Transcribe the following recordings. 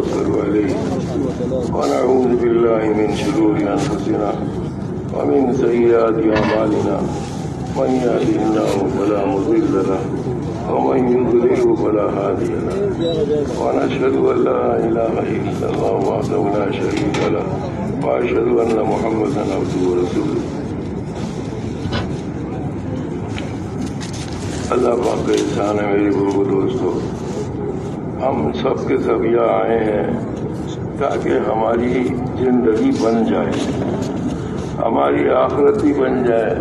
ونتوكل عليه ونعوذ بالله من شرور أنفسنا ومن سيئات أعمالنا من يهده الله فلا مضل له ومن يضلل فلا هادي له ونشهد أن لا إله إلا الله وحده لا شريك له وأشهد أن محمدا عبده ورسوله. اللہ پاک کا احسان ہے میری بزرگ دوستو، ہم سب کے سب یہاں آئے ہیں تاکہ ہماری زندگی بن جائے، ہماری آخرت بھی بن جائے،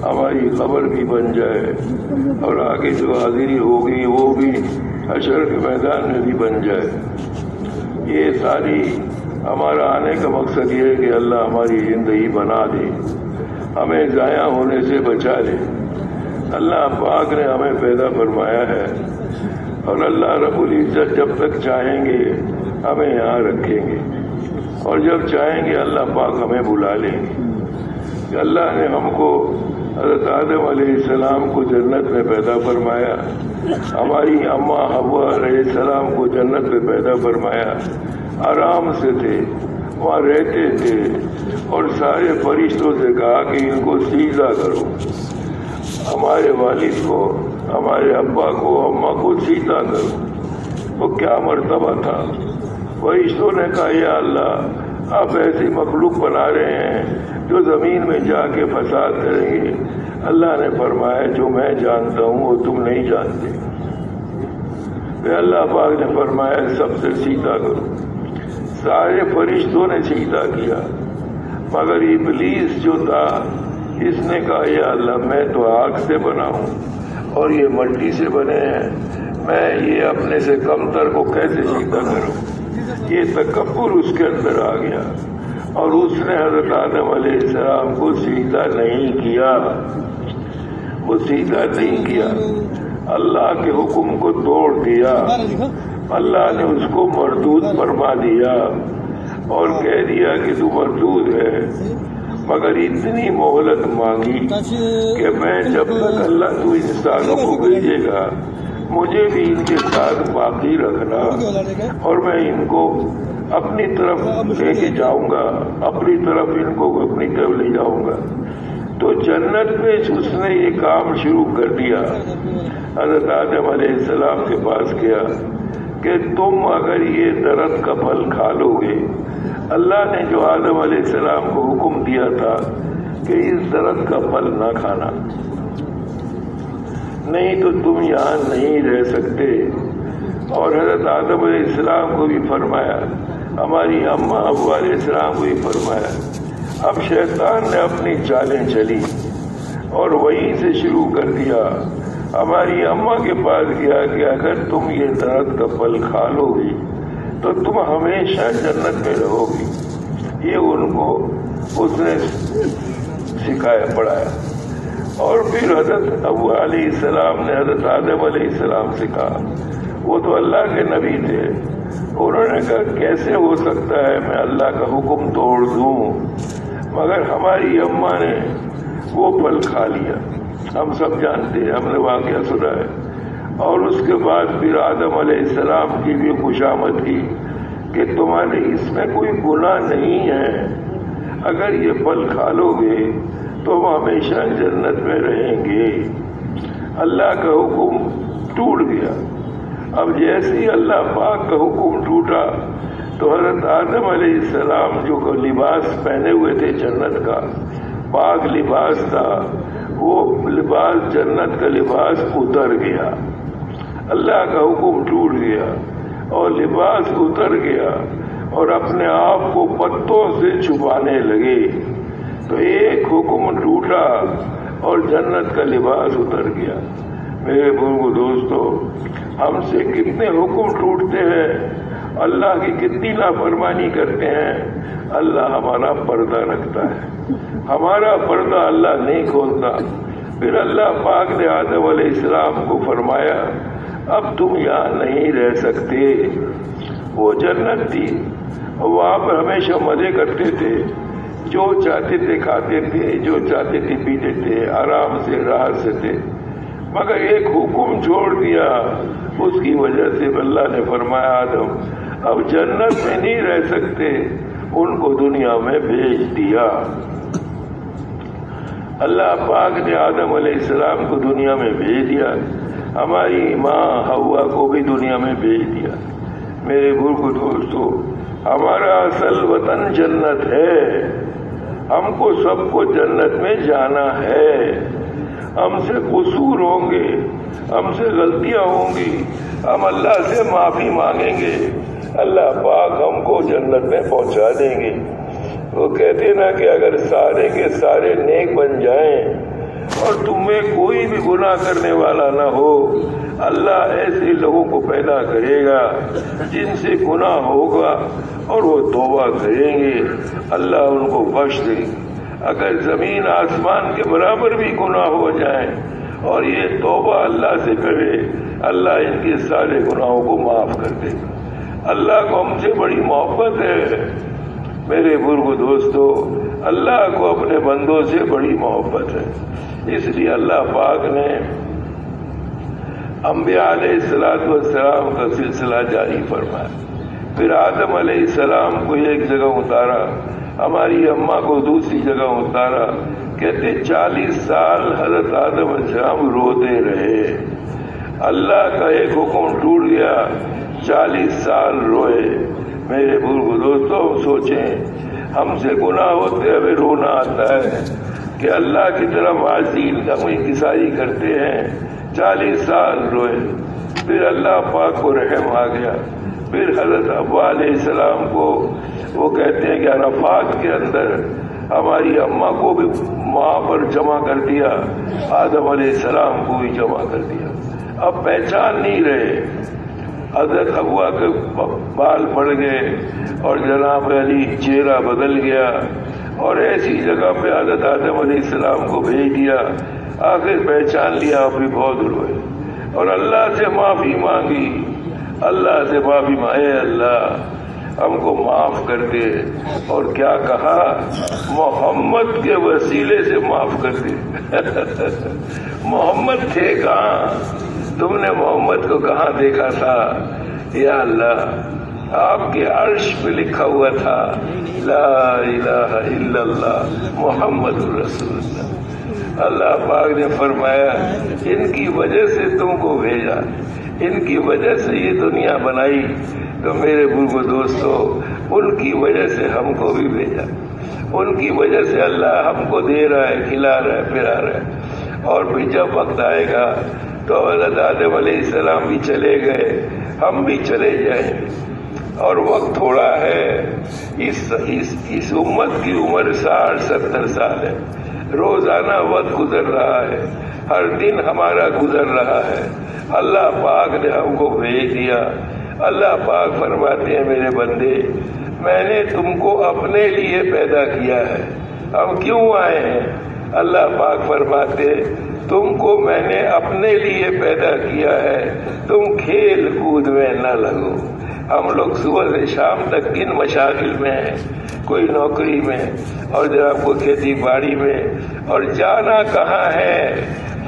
ہماری قبر بھی بن جائے، اور آگے جو حاضری ہوگی وہ بھی حشر کے میدان میں بھی بن جائے. یہ ساری ہمارا آنے کا مقصد یہ ہے کہ اللہ ہماری زندگی بنا دے، ہمیں ضائع ہونے سے بچا لے. اللہ پاک نے ہمیں پیدا فرمایا ہے اور اللہ رب العزت جب تک چاہیں گے ہمیں یہاں رکھیں گے، اور جب چاہیں گے اللہ پاک ہمیں بلا لیں گے. کہ اللہ نے ہم کو حضرت آدم علیہ السلام کو جنت میں پیدا فرمایا، ہماری اماں حوا علیہ السلام کو جنت میں پیدا فرمایا، آرام سے تھے، وہاں رہتے تھے، اور سارے فرشتوں سے کہا کہ ان کو سیدھا کرو. ہمارے والد کو، ہمارے ابا کو، اماں کو سیدھا کرو. وہ کیا مرتبہ تھا. فرشتوں نے کہا یا اللہ آپ ایسی مخلوق بنا رہے ہیں جو زمین میں جا کے فساد کریں گے. اللہ نے فرمایا جو میں جانتا ہوں وہ تم نہیں جانتے. پھر اللہ پاک نے فرمایا سب سے سیدھا کرو. سارے فرشتوں نے سیدھا کیا، مگر ابلیس جو تھا اس نے کہا یا اللہ میں تو آگ سے بنا ہوں اور یہ مٹی سے بنے ہیں، میں یہ اپنے سے کمتر کو کیسے سیدھا کروں. یہ تکبر اس کے اندر آ گیا اور اس نے حضرت آدم علیہ السلام کو سیدھا نہیں کیا. وہ سیدھا نہیں کیا، اللہ کے حکم کو توڑ دیا. اللہ نے اس کو مردود فرما دیا اور کہہ دیا کہ تو مردود ہے. مگر اتنی مہلت مانگی کہ میں جب تک اللہ تو انسانوں کو بھیجے گا مجھے بھی ان کے ساتھ باقی رکھنا، اور میں ان کو اپنی طرف لے کے جاؤں گا، اپنی طرف ان کو اپنی طرف لے جاؤں گا. تو جنت میں اس نے یہ کام شروع کر دیا. حضرت آدم علیہ السلام کے پاس گیا کہ تم اگر یہ درخت کا پھل کھا لو گے، اللہ نے جو آدم علیہ السلام کو حکم دیا تھا کہ اس درخت کا پھل نہ کھانا، نہیں تو تم یہاں نہیں رہ سکتے. اور حضرت آدم علیہ السلام کو بھی فرمایا، ہماری اماں ابو علیہ السلام کو بھی فرمایا. اب شیطان نے اپنی چالیں چلی اور وہیں سے شروع کر دیا. ہماری اماں کے پاس گیا کہ اگر تم یہ درخت کا پھل کھا لو گی تو تم ہمیشہ جنت میں رہو گی. یہ ان کو اس نے سکھایا پڑھایا. اور پھر حضرت ابو علیہ السلام نے حضرت آدم علیہ السلام سے کہا، وہ تو اللہ کے نبی تھے، انہوں نے کہا کیسے ہو سکتا ہے میں اللہ کا حکم توڑ دوں. مگر ہماری اماں نے وہ پھل کھا لیا. ہم سب جانتے ہیں، ہم نے واقعہ سنا ہے. اور اس کے بعد پھر آدم علیہ السلام کی بھی خوشامد کی کہ تمہارے اس میں کوئی گناہ نہیں ہے، اگر یہ پھل کھا لو گے تو ہم ہمیشہ جنت میں رہیں گے. اللہ کا حکم ٹوٹ گیا. اب جیسے ہی اللہ پاک کا حکم ٹوٹا تو حضرت آدم علیہ السلام جو لباس پہنے ہوئے تھے جنت کا، پاک لباس تھا، وہ لباس جنت کا لباس اتر گیا. اللہ کا حکم ٹوٹ گیا اور لباس اتر گیا اور اپنے آپ کو پتوں سے چھپانے لگے. تو ایک حکم ٹوٹا اور جنت کا لباس اتر گیا. میرے بزرگ دوستو، ہم سے کتنے حکم ٹوٹتے ہیں، اللہ کی کتنی نافرمانی کرتے ہیں. اللہ ہمارا پردہ رکھتا ہے، ہمارا پردہ اللہ نہیں کھولتا. پھر اللہ پاک نے آدم علیہ السلام کو فرمایا اب تم یہاں نہیں رہ سکتے. وہ جنت تھی، وہاں پر ہمیشہ مزے کرتے تھے، جو چاہتے تھے کھاتے تھے، جو چاہتے تھے پیتے تھے، آرام سے راحت سے تھے. مگر ایک حکم چھوڑ دیا، اس کی وجہ سے اللہ نے فرمایا آدم اب جنت میں نہیں رہ سکتے، ان کو دنیا میں بھیج دیا۔ اللہ پاک نے آدم علیہ السلام کو دنیا میں بھیج دیا، ہماری ماں حوا کو بھی دنیا میں بھیج دیا۔ میرے بزرگ دوستو، ہمارا اصل وطن جنت ہے، ہم کو سب کو جنت میں جانا ہے۔ ہم سے قصور ہوں گے، ہم سے غلطیاں ہوں گی، ہم اللہ سے معافی مانگیں گے، اللہ پاک ہم کو جنت میں پہنچا دیں گے۔ وہ کہتے نا کہ اگر سارے کے سارے نیک بن جائیں اور تم میں کوئی بھی گناہ کرنے والا نہ ہو، اللہ ایسے لوگوں کو پیدا کرے گا جن سے گناہ ہوگا اور وہ توبہ کریں گے، اللہ ان کو بخش دے گا۔ اگر زمین آسمان کے برابر بھی گناہ ہو جائیں اور یہ توبہ اللہ سے کرے، اللہ ان کے سارے گناہوں کو معاف کر دے گا۔ اللہ کو ہم سے بڑی محبت ہے میرے بزرگ دوستو، اللہ کو اپنے بندوں سے بڑی محبت ہے، اس لیے اللہ پاک نے انبیاء علیہ السلام کا سلسلہ جاری فرمایا۔ پھر آدم علیہ السلام کو ایک جگہ اتارا، ہماری اماں کو دوسری جگہ اتارا۔ کہتے 40 سال حضرت آدم علیہ السلام روتے رہے، اللہ کا ایک حکم ٹوٹ گیا، 40 سال روئے۔ میرے بزرگ دوستوں سوچیں، ہم سے گناہ ہوتے ہوئے رونا آتا ہے کہ اللہ کی طرف عاجزی کسائی کرتے ہیں، 40 سال روئے۔ پھر اللہ پاک کو رحم آ گیا، پھر حضرت حوا علیہ السلام کو وہ کہتے ہیں کہ عرفات کے اندر ہماری اماں کو بھی وہاں پر جمع کر دیا، آدم علیہ السلام کو بھی جمع کر دیا۔ اب پہچان نہیں رہے، حضرت حوا کے بال پڑ گئے اور جناب علی چہرہ بدل گیا، اور ایسی جگہ پہ حضرت آدم علیہ السلام کو بھیج دیا۔ آخر پہچان لیا، ابھی بہت روئے اور اللہ سے معافی مانگی، اللہ سے معافی مانگے، اللہ ہم کو معاف کر دے۔ اور کیا کہا؟ محمد کے وسیلے سے معاف کر دے۔ محمد تھے کہاں؟ تم نے محمد کو کہاں دیکھا تھا؟ یا اللہ، آپ کے عرش پہ لکھا ہوا تھا لا الہ الا اللہ محمد رسول اللہ۔ اللہ پاک نے فرمایا ان کی وجہ سے تم کو بھیجا، ان کی وجہ سے یہ دنیا بنائی، تو میرے بزرگ دوستو ان کی وجہ سے ہم کو بھی بھیجا، ان کی وجہ سے اللہ ہم کو دے رہا ہے، کھلا رہا ہے، پلا رہا ہے۔ اور پھر جب وقت آئے گا تو حضرت آدم علیہ السلام بھی چلے گئے، ہم بھی چلے جائیں گے، اور وقت تھوڑا ہے۔ اس امت کی عمر 60-70 سال ہے، روزانہ وقت گزر رہا ہے، ہر دن ہمارا گزر رہا ہے۔ اللہ پاک نے ہم کو بھیج دیا۔ اللہ پاک فرماتے ہیں میرے بندے، میں نے تم کو اپنے لیے پیدا کیا ہے۔ ہم کیوں آئے ہیں؟ اللہ پاک فرماتے تم کو میں نے اپنے لیے پیدا کیا ہے، تم کھیل کود میں نہ لگو۔ ہم لوگ صبح سے شام تک کن مشاغل میں ہیں، کوئی نوکری میں اور جناب کو کھیتی باڑی میں، اور جانا کہاں ہے؟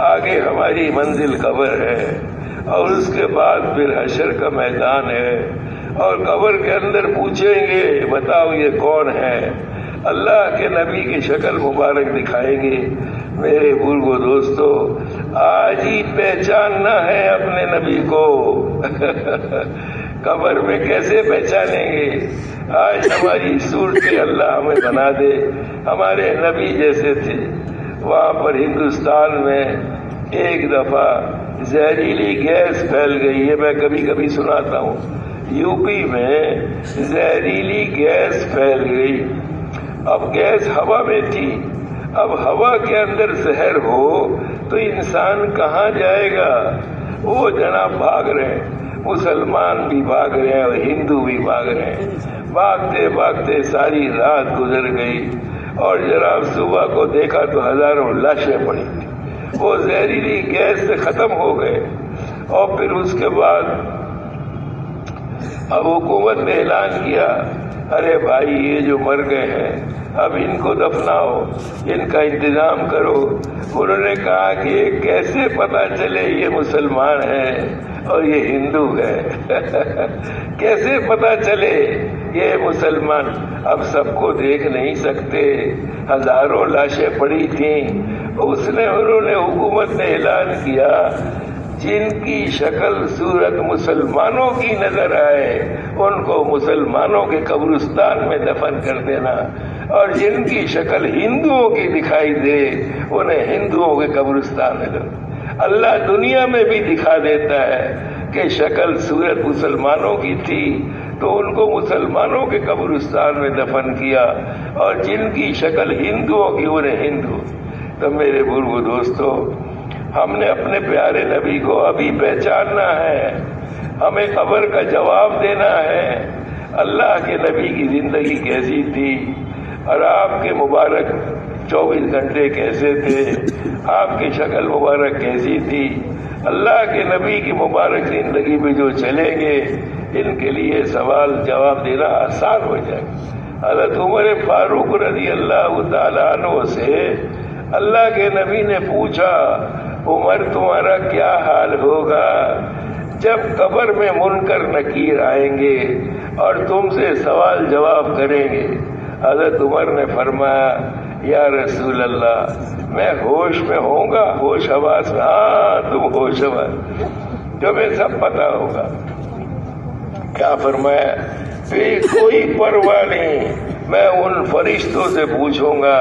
آگے ہماری منزل قبر ہے، اور اس کے بعد پھر حشر کا میدان ہے، اور قبر کے اندر پوچھیں گے بتاؤ یہ کون ہے؟ اللہ کے نبی کی شکل مبارک دکھائیں گے۔ میرے بزرگو دوستو، آج ہی پہچاننا ہے اپنے نبی کو۔ قبر میں کیسے پہچانیں گے؟ آج ہماری صورت اللہ ہمیں بنا دے، ہمارے نبی جیسے تھے۔ وہاں پر ہندوستان میں ایک دفعہ زہریلی گیس پھیل گئی ہے، میں کبھی کبھی سناتا ہوں۔ یو پی میں زہریلی گیس پھیل گئی۔ اب گیس ہوا میں تھی، اب ہوا کے اندر زہر ہو تو انسان کہاں جائے گا؟ وہ جناب بھاگ رہے ہیں، مسلمان بھی بھاگ رہے ہیں اور ہندو بھی بھاگ رہے ہیں۔ بھاگتے بھاگتے ساری رات گزر گئی، اور جناب صبح کو دیکھا تو ہزاروں لاشیں پڑی تھی، وہ زہریلی گیس سے ختم ہو گئے۔ اور پھر اس کے بعد اب حکومت نے اعلان کیا ارے بھائی یہ جو مر گئے ہیں اب ان کو دفناؤ، ان کا انتظام کرو۔ انہوں نے کہا کہ یہ کیسے پتا چلے یہ مسلمان ہے اور یہ ہندو ہے کیسے پتا چلے یہ مسلمان؟ اب سب کو دیکھ نہیں سکتے، ہزاروں لاشیں پڑی تھیں۔ انہوں نے حکومت نے اعلان کیا جن کی شکل صورت مسلمانوں کی نظر آئے ان کو مسلمانوں کے قبرستان میں دفن کر دینا، اور جن کی شکل ہندوؤں کی دکھائی دے انہیں ہندوؤں کے قبرستان میں دفن۔ اللہ دنیا میں بھی دکھا دیتا ہے کہ شکل صورت مسلمانوں کی تھی تو ان کو مسلمانوں کے قبرستان میں دفن کیا، اور جن کی شکل ہندوؤں کی انہیں ہندو۔ تو میرے بزرگوں دوستو، ہم نے اپنے پیارے نبی کو ابھی پہچاننا ہے، ہمیں قبر کا جواب دینا ہے۔ اللہ کے نبی کی زندگی کیسی تھی اور آپ کے مبارک 24 گھنٹے کیسے تھے، آپ کی شکل مبارک کیسی تھی؟ اللہ کے نبی کی مبارک زندگی میں جو چلیں گے ان کے لیے سوال جواب دینا آسان ہو جائے گا۔ حضرت عمر فاروق رضی اللہ تعالیٰ عنہ سے اللہ کے نبی نے پوچھا، عمر تمہارا کیا حال ہوگا جب قبر میں منکر نکیر آئیں گے اور تم سے سوال جواب کریں گے؟ حضرت عمر نے فرمایا، یا رسول اللہ میں ہوش میں ہوں گا، ہوش حواس میں؟ ہاں تم ہوش حواس، تمہیں سب پتا ہوگا۔ کیا فرمایا؟ کوئی پرواہ نہیں، میں ان فرشتوں سے پوچھوں گا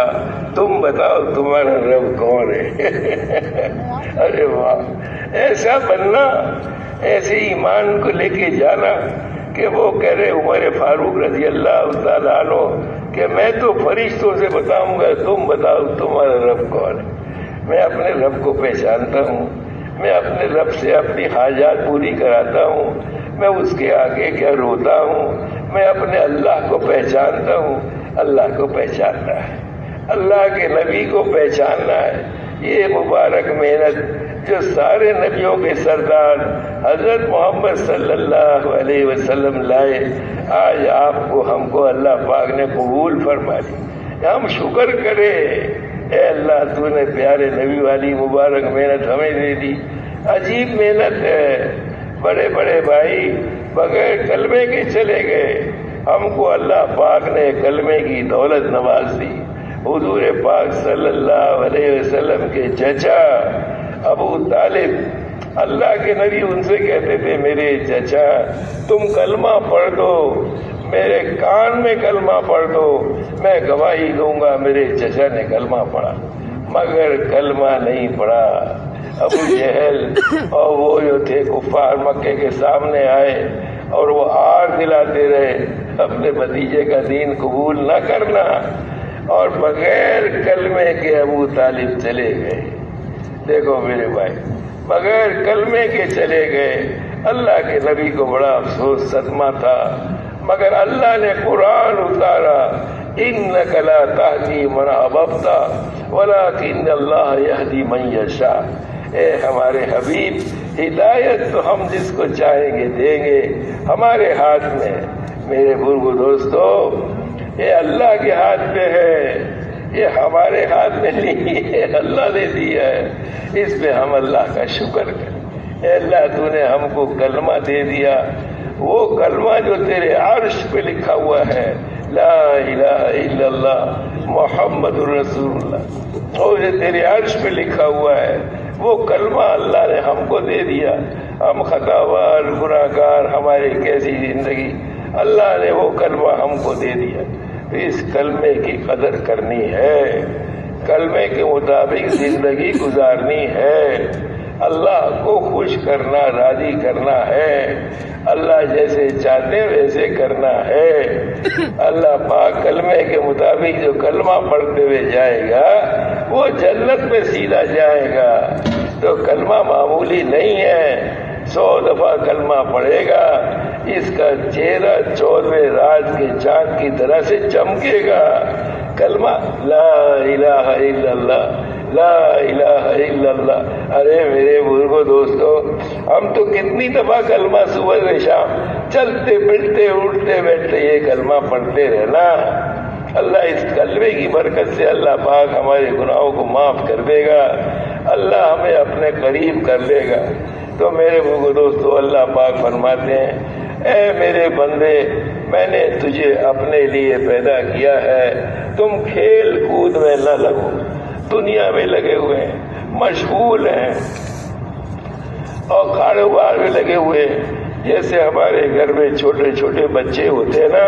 تم بتاؤ تمہارا رب کون ہے ارے واہ، ایسا بننا، ایسے ایمان کو لے کے جانا کہ وہ کہہ رہے عمر فاروق رضی اللہ تعالیٰ عنہ کہ میں تو فرشتوں سے بتاؤں گا، تم بتاؤ تمہارا رب کون ہے۔ میں اپنے رب کو پہچانتا ہوں، میں اپنے رب سے اپنی حاجات پوری کراتا ہوں، میں اس کے آگے کیا روتا ہوں، میں اپنے اللہ کو پہچانتا ہوں۔ اللہ کو پہچاننا ہے، اللہ کے نبی کو پہچاننا ہے۔ یہ مبارک محنت جو سارے نبیوں کے سردار حضرت محمد صلی اللہ علیہ وسلم لائے، آج آپ کو ہم کو اللہ پاک نے قبول فرما دی۔ ہم شکر کرے، اے اللہ تو نے پیارے نبی والی مبارک محنت ہمیں دے دی۔ عجیب محنت ہے، بڑے بڑے بھائی بغیر کلمے کے چلے گئے، ہم کو اللہ پاک نے کلمے کی دولت نواز دی۔ حضور پاک صلی اللہ علیہ وسلم کے چچا ابو طالب، اللہ کے نبی ان سے کہتے تھے میرے چچا تم کلمہ پڑھ دو، میرے کان میں کلمہ پڑھ دو، میں گواہی دوں گا میرے چچا نے کلمہ پڑھا، مگر کلمہ نہیں پڑھا۔ ابو جہل اور وہ جو تھے کفار مکے کے سامنے آئے اور وہ آر دلاتے رہے اپنے بھتیجے کا دین قبول نہ کرنا، اور بغیر کلمے کے ابو طالب چلے گئے۔ دیکھو میرے بھائی، بغیر کلمے کے چلے گئے۔ اللہ کے نبی کو بڑا افسوس صدمہ تھا، مگر اللہ نے قرآن اتارا، اِنَّكَ لَا تَهْدِي مَنْ أَحْبَبْتَ وَلَكِنَّ اللَّهَ يَهْدِي مَن يَشَاءُ۔ اے ہمارے حبیب، ہدایت تو ہم جس کو چاہیں گے دیں گے، ہمارے ہاتھ میں۔ میرے بزرگوں دوستو، یہ اللہ کے ہاتھ میں ہے، یہ ہمارے ہاتھ میں نہیں ہے، اللہ نے دیا ہے۔ اس پہ ہم اللہ کا شکر کریں۔ اے اللہ تو نے ہم کو کلمہ دے دیا، وہ کلمہ جو تیرے عرش پہ لکھا ہوا ہے، لا الہ الا اللہ محمد رسول اللہ، اور جو تیرے عرش پہ لکھا ہوا ہے وہ کلمہ اللہ نے ہم کو دے دیا۔ ہم خطاوار گناہگار، ہماری کیسی زندگی، اللہ نے وہ کلمہ ہم کو دے دیا۔ اس کلمے کی قدر کرنی ہے، کلمے کے مطابق زندگی گزارنی ہے، اللہ کو خوش کرنا، راضی کرنا ہے، اللہ جیسے چاہتے ویسے کرنا ہے۔ اللہ پاک کلمے کے مطابق جو کلمہ پڑھتے ہوئے جائے گا وہ جنت میں سیدھا جائے گا۔ تو کلمہ معمولی نہیں ہے، 100 دفعہ کلمہ پڑھے گا، اس کا چہرہ 14ویں رات کے چاند کی طرح سے چمکے گا۔ کلمہ لا الہ الا اللہ، لا الہ الا اللہ۔ ارے میرے بزرگوں دوستو، ہم تو کتنی دفعہ کلمہ صبح و شام چلتے پھرتے اٹھتے بیٹھتے یہ کلمہ پڑھتے رہنا، اللہ اس کلمے کی برکت سے اللہ پاک ہمارے گناہوں کو معاف کر دے گا، اللہ ہمیں اپنے قریب کر لے گا۔ تو میرے بزرگوں دوستو، اللہ پاک فرماتے ہیں اے میرے بندے، میں نے تجھے اپنے لیے پیدا کیا ہے، تم کھیل کود میں نہ لگو، دنیا میں لگے ہوئے ہیں، مشغول ہیں اور کاروبار میں لگے ہوئے ہیں۔ جیسے ہمارے گھر میں چھوٹے چھوٹے بچے ہوتے ہیں نا،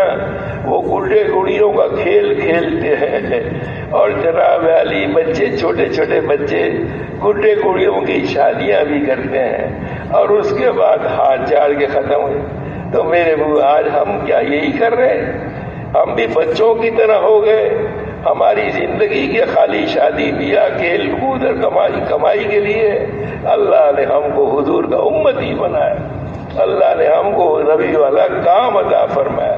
وہ گڈے گڑیوں کا کھیل کھیلتے ہیں، اور جناب علی بچے چھوٹے چھوٹے بچے گڈے گڑیوں کی شادیاں بھی کرتے ہیں اور اس کے بعد ہاتھ جاڑ کے ختم ہوئے۔ تو میرے بھائی آج ہم کیا یہی کر رہے ہیں؟ ہم بھی بچوں کی طرح ہو گئے، ہماری زندگی کے خالی شادی بیاہ کھیل کود اور کمائی کے لیے۔ اللہ نے ہم کو حضور کا امتی بنایا، اللہ نے ہم کو نبی والا کام عطا فرمایا۔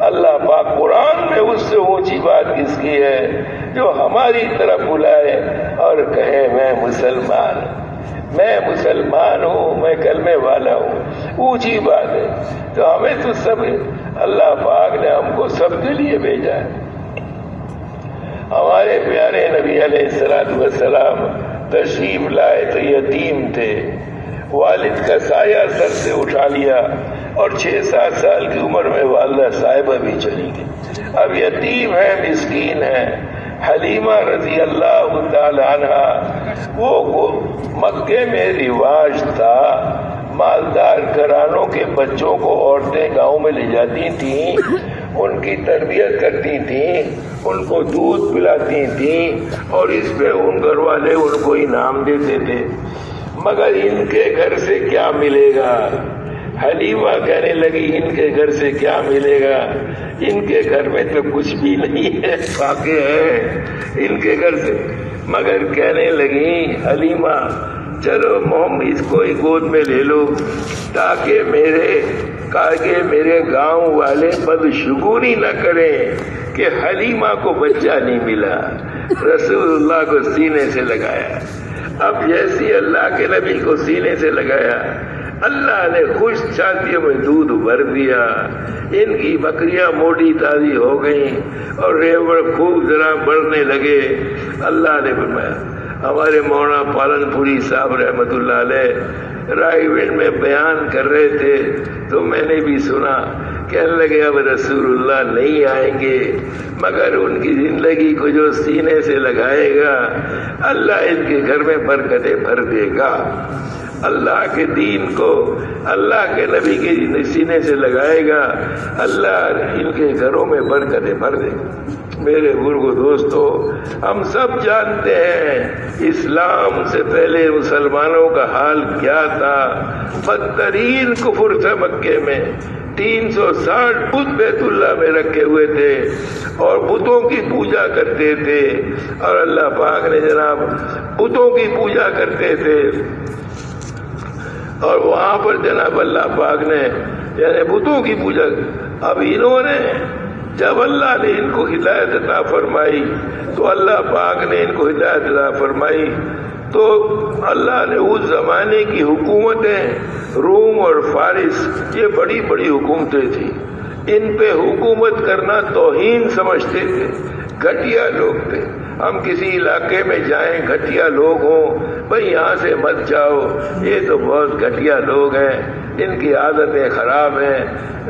اللہ پاک قرآن میں اس سے اونچی بات کس کی ہے جو ہماری طرف بلائے اور کہے میں مسلمان ہوں، میں کلمے والا ہوں، اونچی بات ہے۔ تو ہمیں تو سب اللہ پاک نے ہم کو سب کے لیے بھیجا ہے۔ ہمارے پیارے نبی علیہ السلام تشریف لائے تو یتیم تھے، والد کا سایہ سر سے اٹھا لیا اور 6-7 سال کی عمر میں والدہ صاحبہ بھی چلی گئی، اب یتیم ہے، مسکین ہے۔ حلیمہ رضی اللہ تعالی عنہ، وہ مکے میں رواج تھا، مالدار گھرانوں کے بچوں کو عورتیں گاؤں میں لے جاتی تھیں، ان کی تربیت کرتی تھیں، ان کو دودھ پلاتی تھیں اور اس پہ ان گھر والے ان کو انعام دیتے تھے۔ مگر ان کے گھر سے کیا ملے گا؟ حلیمہ کہنے لگی ان کے گھر سے کیا ملے گا؟ ان کے گھر میں تو کچھ بھی نہیں ہے، فاقے ہے ان کے گھر سے۔ مگر کہنے لگی حلیمہ چلو محمد اس کو ہی گود میں لے لو، تاکہ میرے گاؤں والے بدشگونی نہ کریں کہ حلیمہ کو بچہ نہیں ملا۔ رسول اللہ کو سینے سے لگایا۔ اب جیسی اللہ کے نبی کو سینے سے لگایا، اللہ نے خوش چھاتیوں میں دودھ بھر دیا، ان کی بکریاں موٹی تازی ہو گئیں اور ریوڑ خوب ذرا بڑھنے لگے۔ اللہ نے فرمایا، ہمارے مولانا پالن پوری صاحب رحمت اللہ علیہ رائے گنج میں بیان کر رہے تھے تو میں نے بھی سنا، کہنے لگے اب رسول اللہ نہیں آئیں گے مگر ان کی زندگی کو جو سینے سے لگائے گا اللہ ان کے گھر میں برکتیں بھر دے گا۔ اللہ کے دین کو اللہ کے نبی کے سینے سے لگائے گا، اللہ ان کے گھروں میں برکتیں بھر دے گا۔ میرے بزرگو دوستو، ہم سب جانتے ہیں اسلام سے پہلے مسلمانوں کا حال کیا تھا۔ بدترین کفر تھا مکے میں، 360 بت بیت اللہ میں رکھے ہوئے تھے اور بتوں کی پوجا کرتے تھے، اور اللہ پاک نے جناب بتوں کی پوجا کرتے تھے، اور وہاں پر جناب اللہ پاک نے یعنی بتوں کی پوجا۔ اب انہوں نے جب اللہ نے ان کو ہدایت عطا فرمائی تو اللہ پاک نے ان کو ہدایت عطا فرمائی تو اللہ نے اس زمانے کی حکومتیں روم اور فارس، یہ بڑی بڑی حکومتیں تھیں، ان پہ حکومت کرنا توہین سمجھتے تھے، گھٹیا لوگ تھے۔ ہم کسی علاقے میں جائیں گھٹیا لوگ ہوں، بھئی یہاں سے مت جاؤ، یہ تو بہت گھٹیا لوگ ہیں، ان کی عادتیں خراب ہیں،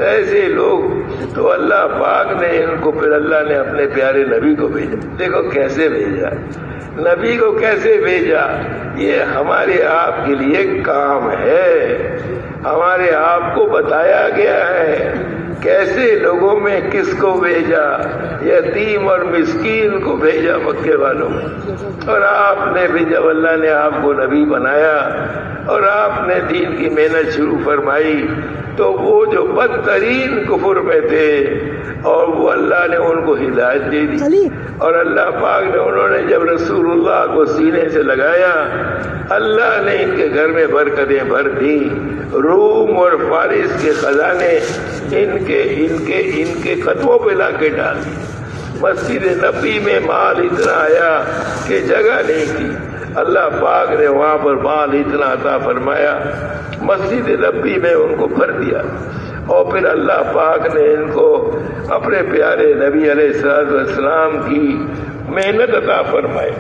ایسے لوگ۔ تو اللہ پاک نے ان کو پھر اللہ نے اپنے پیارے نبی کو بھیجا۔ دیکھو کیسے بھیجا، نبی کو کیسے بھیجا، یہ ہمارے آپ کے لیے کام ہے، ہمارے آپ کو بتایا گیا ہے کیسے لوگوں میں کس کو بھیجا، یتیم اور مسکین کو بھیجا مکے والوں میں۔ اور آپ نے بھی جب اللہ نے آپ کو نبی بنایا اور آپ نے دین کی محنت شروع فرمائی تو وہ جو بدترین کفر میں تھے اور وہ اللہ نے ان کو ہدایت دے دی، اور اللہ پاک نے انہوں نے جب رسول اللہ کو سینے سے لگایا اللہ نے ان کے گھر میں برکتیں بھر دی۔ روم اور فارس کے خزانے ان کے قدموں پہ لا کے ڈال دی۔ مسجد نبی میں مال اتنا آیا کہ جگہ نہیں تھی، اللہ پاک نے وہاں پر مال اتنا عطا فرمایا، مسجد نبی میں ان کو بھر دیا۔ اور پھر اللہ پاک نے ان کو اپنے پیارے نبی علیہ السلام کی محنت عطا فرمائی.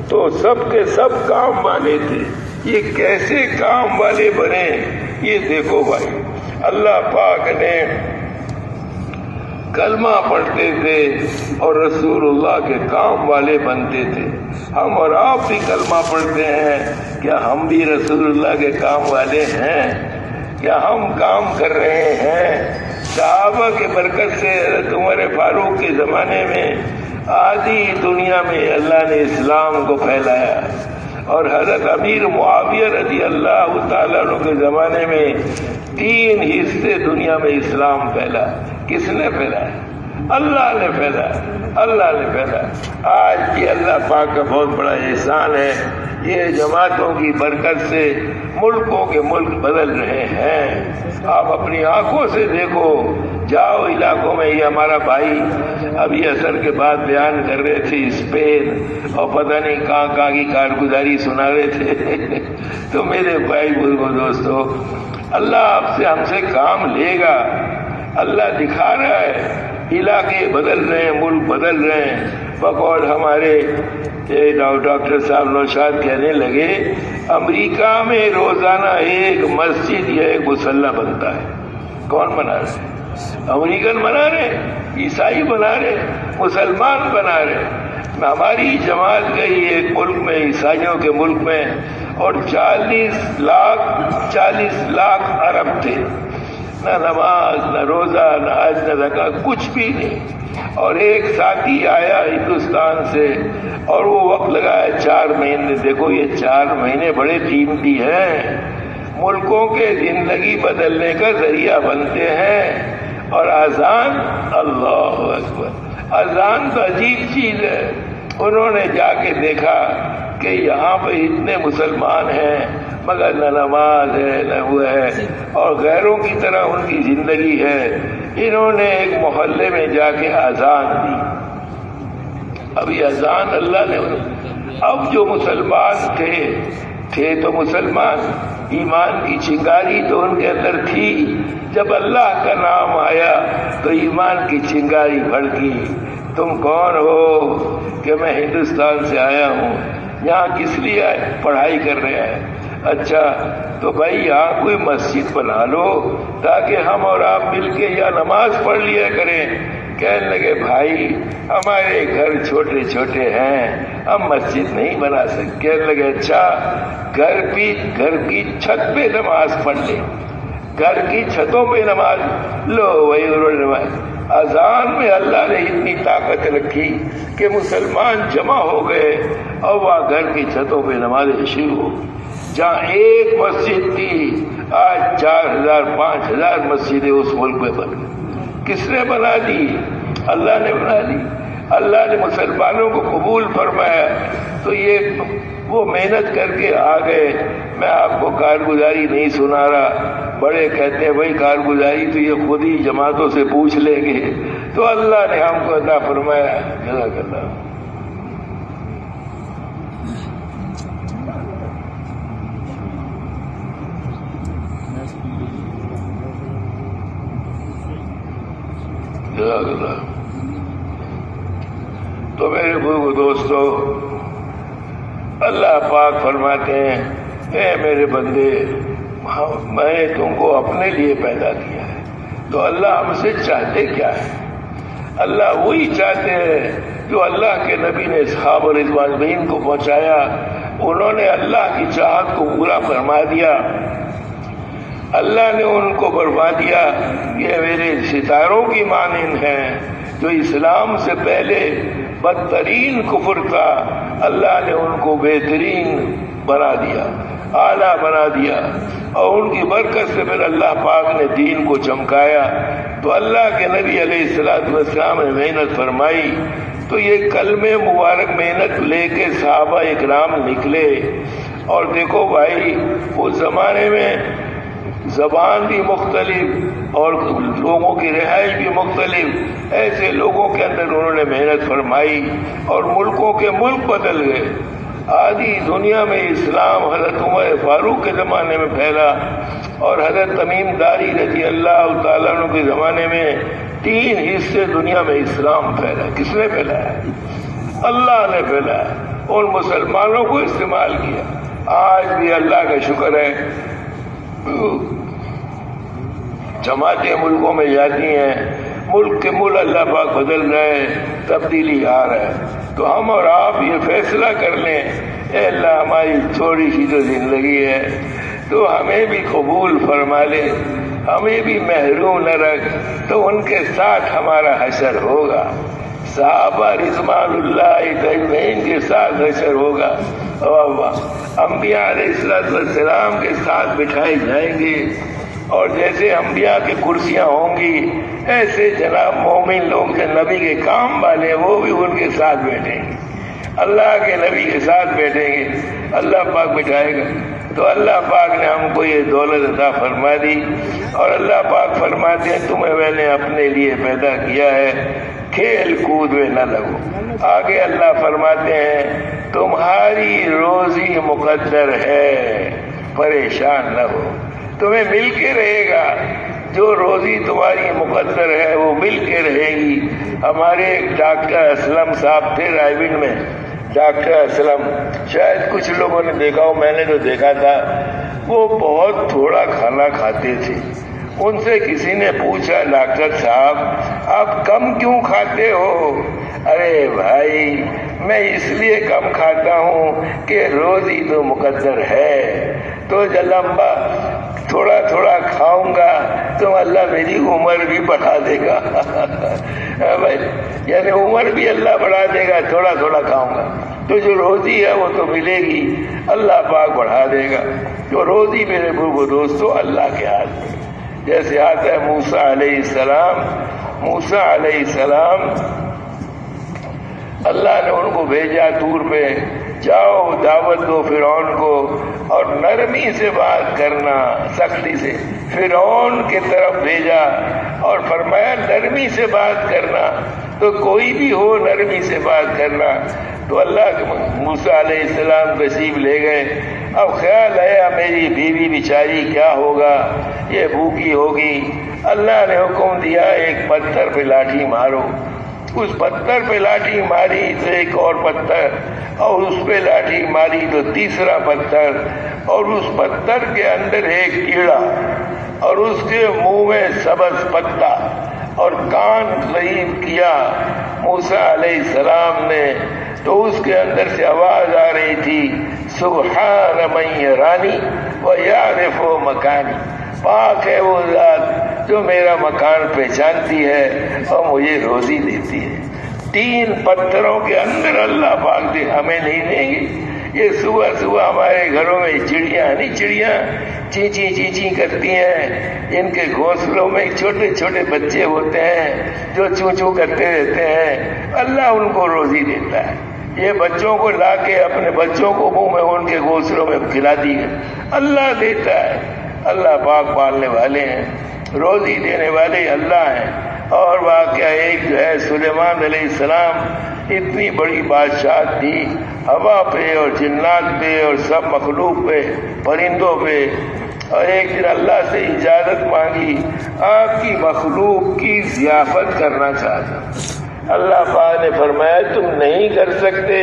تو سب کے سب کام والے تھے. یہ کیسے کام والے بنے؟ یہ دیکھو بھائی، اللہ پاک نے کلمہ پڑھتے تھے اور رسول اللہ کے کام والے بنتے تھے. ہم اور آپ بھی کلمہ پڑھتے ہیں، کیا ہم بھی رسول اللہ کے کام والے ہیں؟ کیا ہم کام کر رہے ہیں؟ صحابہ کے برکت سے حضرت عمر فاروق کے زمانے میں آدھی دنیا میں اللہ نے اسلام کو پھیلایا، اور حضرت امیر معاویہ رضی اللہ تعالیٰ عنہ کے زمانے میں 3 حصے دنیا میں اسلام پھیلا. کس نے پھیلایا؟ اللہ نے پھیلایا، اللہ نے پھیلایا. آج بھی اللہ پاک کا بہت بڑا احسان ہے. یہ جماعتوں کی برکت سے ملکوں کے ملک بدل رہے ہیں. آپ اپنی آنکھوں سے دیکھو، جاؤ علاقوں میں. یہ ہمارا بھائی ابھی عصر کے بعد بیان کر رہے تھے اسپین، اور پتہ نہیں کہاں کہاں کی کارگزاری سنا رہے تھے. تو میرے بھائی بزرگوں دوستو، اللہ آپ سے ہم سے کام لے گا. اللہ دکھا رہا ہے، علاقے بدل رہے ہیں، ملک بدل رہے ہیں. بقول ہمارے ڈاکٹر صاحب نوشاد کہنے لگے، امریکہ میں روزانہ ایک مسجد یا ایک مصلی بنتا ہے. کون بنا رہے؟ امریکن بنا رہے، عیسائی بنا رہے، مسلمان بنا رہے. ہماری جماعت گئی ایک ملک میں، عیسائیوں کے ملک میں، اور 40 لاکھ عرب تھے. نہ نماز، نہ روزہ، نہ حج، نہ زکات، کچھ بھی نہیں. اور ایک ساتھی آیا ہندوستان سے، اور وہ وقت لگایا 4 مہینے. دیکھو یہ 4 مہینے بڑے قیمتی ہیں، ملکوں کے زندگی بدلنے کا ذریعہ بنتے ہیں. اور اذان، اللہ اکبر، اذان تو عجیب چیز ہے. انہوں نے جا کے دیکھا کہ یہاں پہ اتنے مسلمان ہیں مگر نہ نماز ہے نہ وہ ہے، اور غیروں کی طرح ان کی زندگی ہے. انہوں نے ایک محلے میں جا کے اذان دی. ابھی اذان اللہ نے، اب جو مسلمان تھے تو مسلمان، ایمان کی چنگاری تو ان کے اندر تھی. جب اللہ کا نام آیا تو ایمان کی چنگاری بھڑکی. تم کون ہو؟ کہ میں ہندوستان سے آیا ہوں. یہاں کس لیے پڑھائی کر رہے ہیں؟ اچھا تو بھائی یہاں کوئی مسجد بنا لو تاکہ ہم اور آپ مل کے یا نماز پڑھ لیا کریں. کہنے لگے بھائی ہمارے گھر چھوٹے چھوٹے ہیں، ہم مسجد نہیں بنا سکتے. کہنے لگے اچھا گھر کی چھت پہ نماز پڑھ لیں. گھر کی چھتوں پہ نماز لو. وہی انہوں نے اذان میں اللہ نے اتنی طاقت رکھی کہ مسلمان جمع ہو گئے اور وہاں گھر کی چھتوں پہ نمازیں شروع ہو. جہاں ایک مسجد تھی آج 4000 5000 مسجدیں اس ملک میں بن گئی. کس نے بنا دی؟ اللہ نے بنا دی. اللہ نے مسلمانوں کو قبول فرمایا. تو یہ وہ محنت کر کے آ گئے. میں آپ کو کارگزاری نہیں سنا رہا. بڑے کہتے ہیں بھائی کارگزاری تو یہ خود ہی جماعتوں سے پوچھ لیں گے. تو اللہ نے ہم کو عطا فرمایا. جزاک اللہ. جزاک اللہ. تو میرے بزرگ دوستو، اللہ پاک فرماتے ہیں اے میرے بندے، میں نے تم کو اپنے لیے پیدا کیا ہے. تو اللہ ہم سے چاہتے کیا ہے؟ اللہ وہی چاہتے ہیں جو اللہ کے نبی نے اصحاب رضوان بین کو پہنچایا. انہوں نے اللہ کی چاہت کو پورا فرما دیا. اللہ نے ان کو فرما دیا یہ میرے ستاروں کی مانند ہیں جو اسلام سے پہلے بدترین کفر تھا. اللہ نے ان کو بہترین بنا دیا، اعلیٰ بنا دیا، اور ان کی برکت سے پھر اللہ پاک نے دین کو چمکایا. تو اللہ کے نبی علیہ السلام نے محنت فرمائی. تو یہ کلمہ مبارک محنت لے کے صحابہ اکرام نکلے. اور دیکھو بھائی اس زمانے میں زبان بھی مختلف اور لوگوں کی رہائش بھی مختلف. ایسے لوگوں کے اندر انہوں نے محنت فرمائی اور ملکوں کے ملک بدل گئے. آدھی دنیا میں اسلام حضرت عمر فاروق کے زمانے میں پھیلا، اور حضرت تمیم داری رضی اللہ تعالیٰ عنہ کے زمانے میں 3 حصے دنیا میں اسلام پھیلا۔ کس نے پھیلایا؟ اللہ نے پھیلایا، ان مسلمانوں کو استعمال کیا۔ آج بھی اللہ کا شکر ہے، جماعتیں ملکوں میں جاتی ہیں، ملک کے ملک اللہ پاک بدل رہے ہیں، تبدیلی آ رہا ہے۔ تو ہم اور آپ یہ فیصلہ کر لیں، اے اللہ ہماری تھوڑی سی جو زندگی ہے تو ہمیں بھی قبول فرما لے، ہمیں بھی محروم نہ رکھ، تو ان کے ساتھ ہمارا حشر ہوگا، صحابہ رضوان اللہ اجمعین کے ساتھ حشر ہوگا، انبیاء علیہ السلام کے ساتھ بٹھائے جائیں گے، اور جیسے انبیاء کی کرسیاں ہوں گی ایسے جناب مومن لوگ جو نبی کے کام والے وہ بھی ان کے ساتھ بیٹھیں گے، اللہ کے نبی کے ساتھ بیٹھیں گے، اللہ پاک بٹھائے گا۔ تو اللہ پاک نے ہم کو یہ دولت عطا فرما دی، اور اللہ پاک فرماتے ہیں تمہیں میں نے اپنے لیے پیدا کیا ہے، کھیل کود میں نہ لگو۔ آگے اللہ فرماتے ہیں تمہاری روزی مقدر ہے، پریشان نہ ہو، تمہیں مل کے رہے گا، جو روزی تمہاری مقدر ہے وہ مل کے رہے گی۔ ہمارے ڈاکٹر اسلم صاحب تھے رائے میں، ڈاکٹر اسلم، شاید کچھ لوگوں نے دیکھا ہو، میں نے جو دیکھا تھا وہ بہت تھوڑا کھانا کھاتے تھے۔ ان سے کسی نے پوچھا ڈاکٹر صاحب آپ کم کیوں کھاتے ہو؟ ارے بھائی میں اس لیے کم کھاتا ہوں کہ روزی تو مقدر ہے، تو جو لمبا تھوڑا تھوڑا کھاؤں گا تو اللہ میری عمر بھی بڑھا دے گا یعنی عمر بھی اللہ بڑھا دے گا، تھوڑا تھوڑا کھاؤں گا تو جو روزی ہے وہ تو ملے گی، اللہ پاک بڑھا دے گا۔ جو روزی میرے بزرگوں دوستو اللہ کے ہاتھ میں، جیسے آتا ہے موسیٰ علیہ السلام اللہ نے ان کو بھیجا طور پہ، جاؤ دعوت دو فرعون کو، اور نرمی سے بات کرنا، سختی سے فرعون کی طرف بھیجا اور فرمایا نرمی سے بات کرنا، تو کوئی بھی ہو نرمی سے بات کرنا۔ تو اللہ کے موسیٰ علیہ السلام تشریف لے گئے، اب خیال آیا میری بیوی بیچاری کیا ہوگا، یہ بھوکی ہوگی۔ اللہ نے حکم دیا ایک پتھر پہ لاٹھی مارو، اس پتھر پہ لاٹھی ماری تو ایک اور پتھر، اور اس پہ لاٹھی ماری تو تیسرا پتھر، اور اس پتھر کے اندر ایک کیڑا، اور اس کے منہ میں سبز پتا، اور کان قریب کیا موسیٰ علیہ السلام نے، تو اس کے اندر سے آواز آ رہی تھی سبحان من یرانی ویعرف مکانی، پاک ہے وہ ذات جو میرا مکان پہچانتی ہے اور مجھے روزی دیتی ہے۔ 3 پتھروں کے اندر اللہ پاک دے ہمیں نہیں دیں گے۔ یہ صبح صبح ہمارے گھروں میں چڑیاں چی چی کرتی ہیں، ان کے گھونسلوں میں چھوٹے چھوٹے بچے ہوتے ہیں جو چوں کرتے رہتے ہیں، اللہ ان کو روزی دیتا ہے۔ یہ بچوں کو لا کے اپنے بچوں کو منہ میں ان کے گھونسلوں میں کھلا دی ہے، اللہ دیتا ہے۔ اللہ پاک پالنے والے ہیں، روزی دینے والے اللہ ہیں۔ اور واقعہ ایک جو ہے سلیمان علیہ السلام اتنی بڑی بادشاہت تھی، ہوا پہ اور جنات پہ اور سب مخلوق پہ، پرندوں پہ، اور ایک دن اللہ سے اجازت مانگی، آپ کی مخلوق کی ضیافت کرنا چاہتا۔ اللہ پاک نے فرمایا تم نہیں کر سکتے،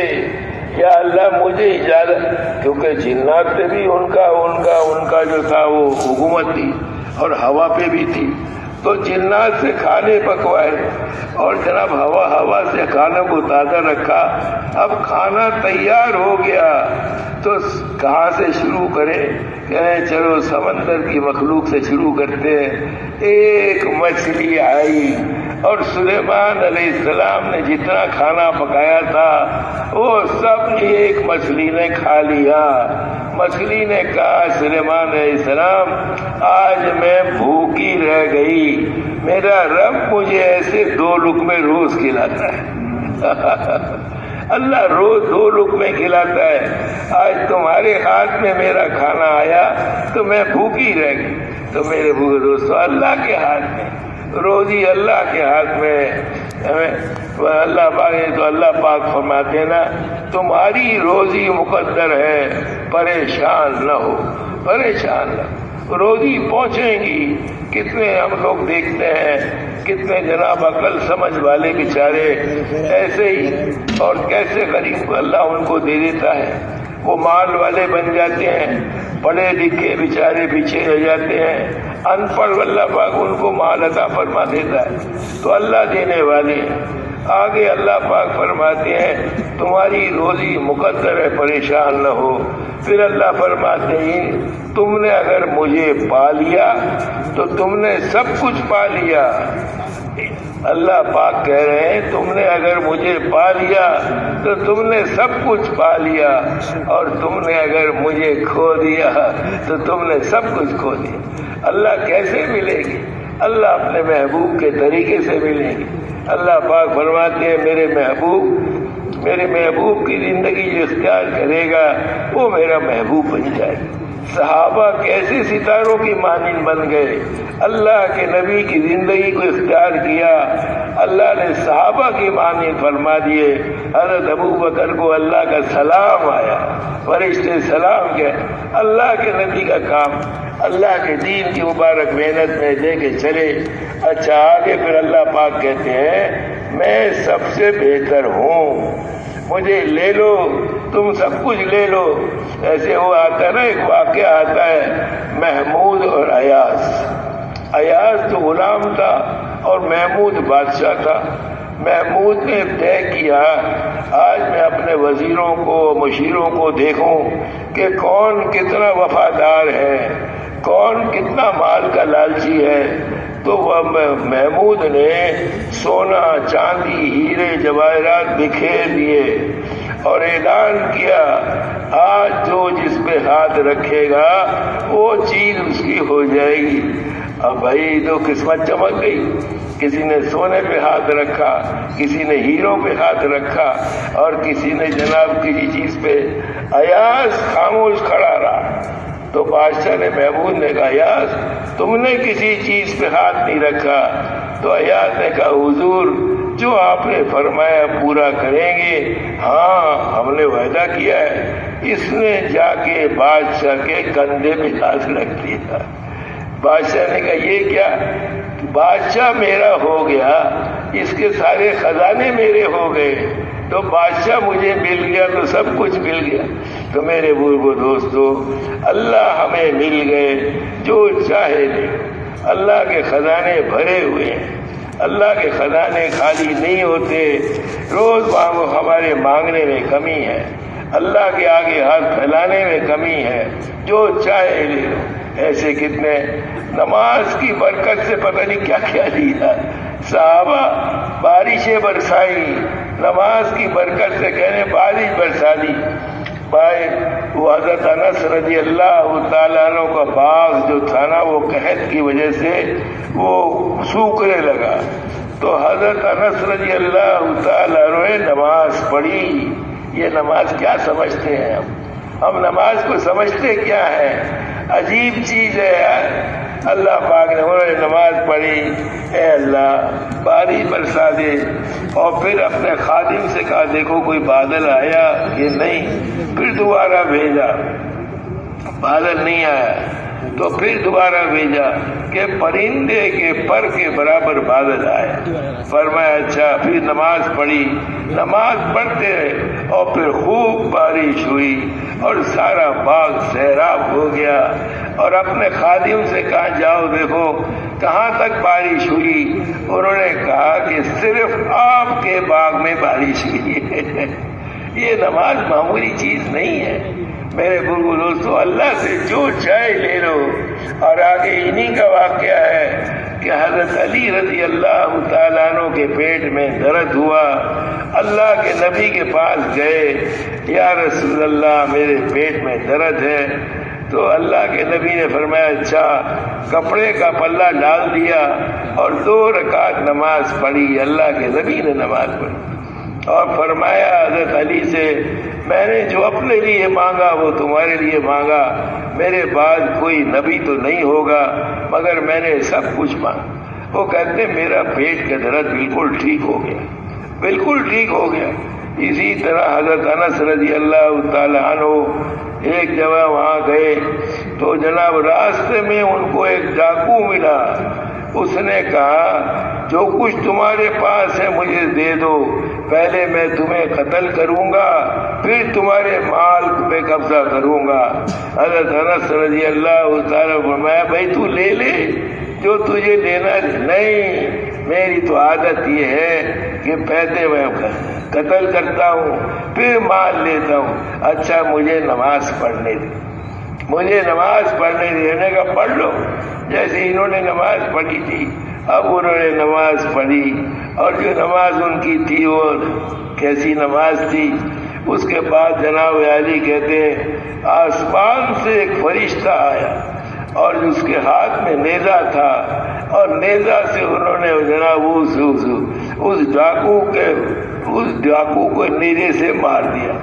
یا اللہ مجھے اجازت، کیونکہ جنات پہ بھی ان کا جو تھا وہ حکومت تھی، اور ہوا پہ بھی تھی، تو جنات سے کھانے پکوائے، اور جناب ہوا سے کھانا کو تازہ رکھا۔ اب کھانا تیار ہو گیا تو کہاں سے شروع کرے؟ کہیں چلو سمندر کی مخلوق سے شروع کرتے ہیں۔ ایک مچھلی آئی، اور سلیمان علیہ السلام نے جتنا کھانا پکایا تھا وہ سب ایک مچھلی نے کھا لیا۔ مچھلی نے کہا سلیمان علیہ السلام آج میں بھوکی رہ گئی، میرا رب مجھے ایسے 2 لقمے روز کھلاتا ہے اللہ روز 2 لقمے کھلاتا ہے، آج تمہارے ہاتھ میں میرا کھانا آیا تو میں بھوکی رہ گئی۔ تو میرے بھوکے دوستو اللہ کے ہاتھ میں روزی، اللہ کے ہاتھ میں اللہ پاک تو اللہ پاک فرماتے ہیں نا تمہاری روزی مقدر ہے پریشان نہ ہو، پریشان نہ ہو، روزی پہنچیں گی۔ کتنے ہم لوگ دیکھتے ہیں کتنے جناب عقل سمجھ والے بیچارے ایسے ہی اور کیسے غریب کو اللہ ان کو دے دیتا ہے، وہ مال والے بن جاتے ہیں، پڑھے لکھے بیچارے پیچھے رہ جاتے ہیں، ان پڑھ اللہ پاک ان کو مال عطا فرما دیتا ہے۔ تو اللہ دینے والے ہیں۔ آگے اللہ پاک فرماتے ہیں تمہاری روزی مقدر ہے پریشان نہ ہو۔ پھر اللہ فرماتے ہیں تم نے اگر مجھے پا لیا تو تم نے سب کچھ پا لیا۔ اللہ پاک کہہ رہے ہیں تم نے اگر مجھے پا لیا تو تم نے سب کچھ پا لیا، اور تم نے اگر مجھے کھو دیا تو تم نے سب کچھ کھو دیا۔ اللہ کیسے ملے گی؟ اللہ اپنے محبوب کے طریقے سے ملے گی۔ اللہ پاک فرماتے ہیں میرے محبوب کی زندگی جو اختیار کرے گا وہ میرا محبوب بن جائے گا۔ صحابہ کیسے ستاروں کی مانند بن گئے؟ اللہ کے نبی کی زندگی کو اختیار کیا، اللہ نے صحابہ کی مانند فرما دیے۔ حضرت ابو بکر کو اللہ کا سلام آیا، فرشتے سلام کہے۔ اللہ کے نبی کا کام اللہ کے دین کی مبارک محنت میں لے کے چلے۔ اچھا آگے پھر اللہ پاک کہتے ہیں میں سب سے بہتر ہوں، مجھے لے لو، تم سب کچھ لے لو۔ ایسے وہ آتا ہے نا، ایک واقعہ آتا ہے محمود اور ایاز تو غلام تھا اور محمود بادشاہ تھا۔ محمود نے طے کیا آج میں اپنے وزیروں کو مشیروں کو دیکھوں کہ کون کتنا وفادار ہے، کون کتنا مال کا لالچی ہے۔ تو محمود نے سونا چاندی ہیرے جواہرات بکھیر دیے اور اعلان کیا آج جو جس پہ ہاتھ رکھے گا وہ چیز اس کی ہو جائے گی۔ اب بھائی تو قسمت چمک گئی، کسی نے سونے پہ ہاتھ رکھا، کسی نے ہیروں پہ ہاتھ رکھا، اور کسی نے جناب کسی چیز پہ۔ ایاز خاموش کھڑا رہا۔ تو بادشاہ نے محمود نے کہا ایاز تم نے کسی چیز پہ ہاتھ نہیں رکھا۔ تو ایاز نے کہا حضور جو آپ نے فرمایا پورا کریں گے۔ ہاں ہم نے وعدہ کیا ہے۔ اس نے جا کے بادشاہ کے کندھے پہ ہاتھ رکھ دیا۔ بادشاہ نے کہا یہ کیا؟ بادشاہ میرا ہو گیا، اس کے سارے خزانے میرے ہو گئے، تو بادشاہ مجھے مل گیا تو سب کچھ مل گیا۔ تو میرے بزرگوں دوستو اللہ ہمیں مل گئے جو چاہے لے۔ اللہ کے خزانے بھرے ہوئے ہیں، اللہ کے خزانے خالی نہیں ہوتے۔ روز ہمارے مانگنے میں کمی ہے، اللہ کے آگے ہاتھ پھیلانے میں کمی ہے، جو چاہے لے لو۔ ایسے کتنے نماز کی برکت سے پتہ نہیں کیا کیا لیا۔ صحابہ بارشیں برسائی، نماز کی برکت سے کہنے بارش برسا دی۔ بھائی وہ حضرت انس رضی اللہ تعالیٰ عنہ کا باغ جو تھا نا وہ قحط کی وجہ سے وہ سوکھنے لگا، تو حضرت انس رضی اللہ تعالیٰ عنہ نے نماز پڑھی۔ یہ نماز کیا سمجھتے ہیں ہم نماز کو سمجھتے کیا ہے؟ عجیب چیز ہے یار۔ اللہ پاک نے انہوں نے نماز پڑھی، اے اللہ بارش برسا دے، اور پھر اپنے خادم سے کہا دیکھو کوئی بادل آیا کہ نہیں، پھر دوبارہ بھیجا، بادل نہیں آیا، تو پھر دوبارہ بھیجا کہ پرندے کے پر کے برابر بادل آئے۔ فرمایا اچھا، پھر نماز پڑھی، نماز پڑھتے رہے، اور پھر خوب بارش ہوئی اور سارا باغ سیراب ہو گیا۔ اور اپنے خادم سے کہا جاؤ دیکھو کہاں تک بارش ہوئی۔ انہوں نے کہا کہ صرف آپ کے باغ میں بارش ہوئی ہے۔ یہ نماز معمولی چیز نہیں ہے میرے بزرگوں دوستو، اللہ سے جو چاہے لے لو۔ اور آگے انہی کا واقعہ ہے کہ حضرت علی رضی اللہ تعالیٰ عنہ کے پیٹ میں درد ہوا، اللہ کے نبی کے پاس گئے، یا رسول اللہ میرے پیٹ میں درد ہے۔ تو اللہ کے نبی نے فرمایا اچھا، کپڑے کا پلہ ڈال دیا اور 2 رکعت نماز پڑھی۔ اللہ کے نبی نے نماز پڑھی اور فرمایا حضرت علی سے میں نے جو اپنے لیے مانگا وہ تمہارے لیے مانگا، میرے بعد کوئی نبی تو نہیں ہوگا مگر میں نے سب کچھ مانگا۔ وہ کہتے ہیں میرا پیٹ کا درد بالکل ٹھیک ہو گیا، بالکل ٹھیک ہو گیا۔ اسی طرح حضرت انس رضی اللہ تعالی عنہ ایک جگہ وہاں گئے تو جناب راستے میں ان کو ایک ڈاکو ملا، اس نے کہا جو کچھ تمہارے پاس ہے مجھے دے دو، پہلے میں تمہیں قتل کروں گا پھر تمہارے مال پہ قبضہ کروں گا۔ حضرت انس رضی اللہ تعالیٰ فرمایا بھائی تو لے لے جو تجھے لینا، نہیں میری تو عادت یہ ہے کہ پہلے میں قتل کرتا ہوں پھر مال لیتا ہوں۔ اچھا مجھے نماز پڑھنے دے، مجھے نماز پڑھنے دینے کا پڑھ لو۔ جیسے انہوں نے نماز پڑھی تھی اب انہوں نے نماز پڑھی، اور جو نماز ان کی تھی وہ کیسی نماز تھی۔ اس کے بعد جناب علی کہتے ہیں آسمان سے ایک فرشتہ آیا اور اس کے ہاتھ میں نیزہ تھا، اور نیزہ سے انہوں نے جناب اس ڈاکو کو نیزے سے مار دیا۔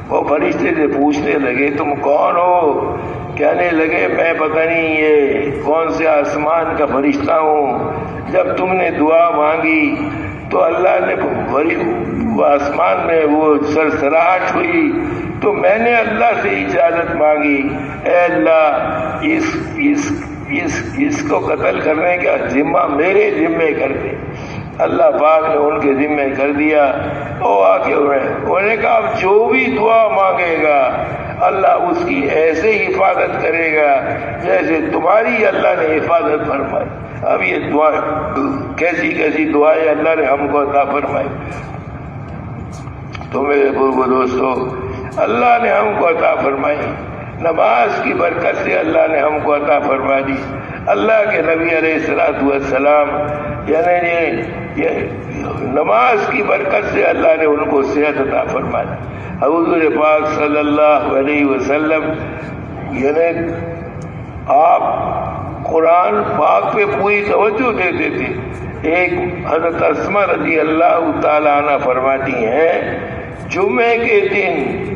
وہ فرشتے سے پوچھنے لگے تم کون ہو؟ کہنے لگے میں پتہ نہیں یہ کون سے آسمان کا فرشتہ ہوں، جب تم نے دعا مانگی تو اللہ نے آسمان میں وہ سرسراہٹ ہوئی تو میں نے اللہ سے اجازت مانگی، اے اللہ اس کو قتل کرنے کا ذمہ میرے ذمے کر دے۔ اللہ پاک نے ان کے ذمے کر دیا۔ وہ آ کے انہوں نے کہا اب جو بھی دعا مانگے گا اللہ اس کی ایسے حفاظت کرے گا جیسے تمہاری اللہ نے حفاظت فرمائی۔ اب یہ دعا کیسی کیسی دعائیں اللہ نے ہم کو عطا فرمائی۔ تو میرے بزرگ دوستو اللہ نے ہم کو عطا فرمائی، نماز کی برکت سے اللہ نے ہم کو عطا فرما دی۔ اللہ کے نبی علیہ الصلوۃ والسلام یعنی یہ نماز کی برکت سے اللہ نے ان کو صحت عطا فرما دی۔ حضور پاک صلی اللہ علیہ وسلم یعنی آپ قرآن پاک پہ پوری توجہ دیتے تھے۔ ایک حضرت اسماء رضی اللہ تعالی عنہ فرماتی ہیں جمعے کے دن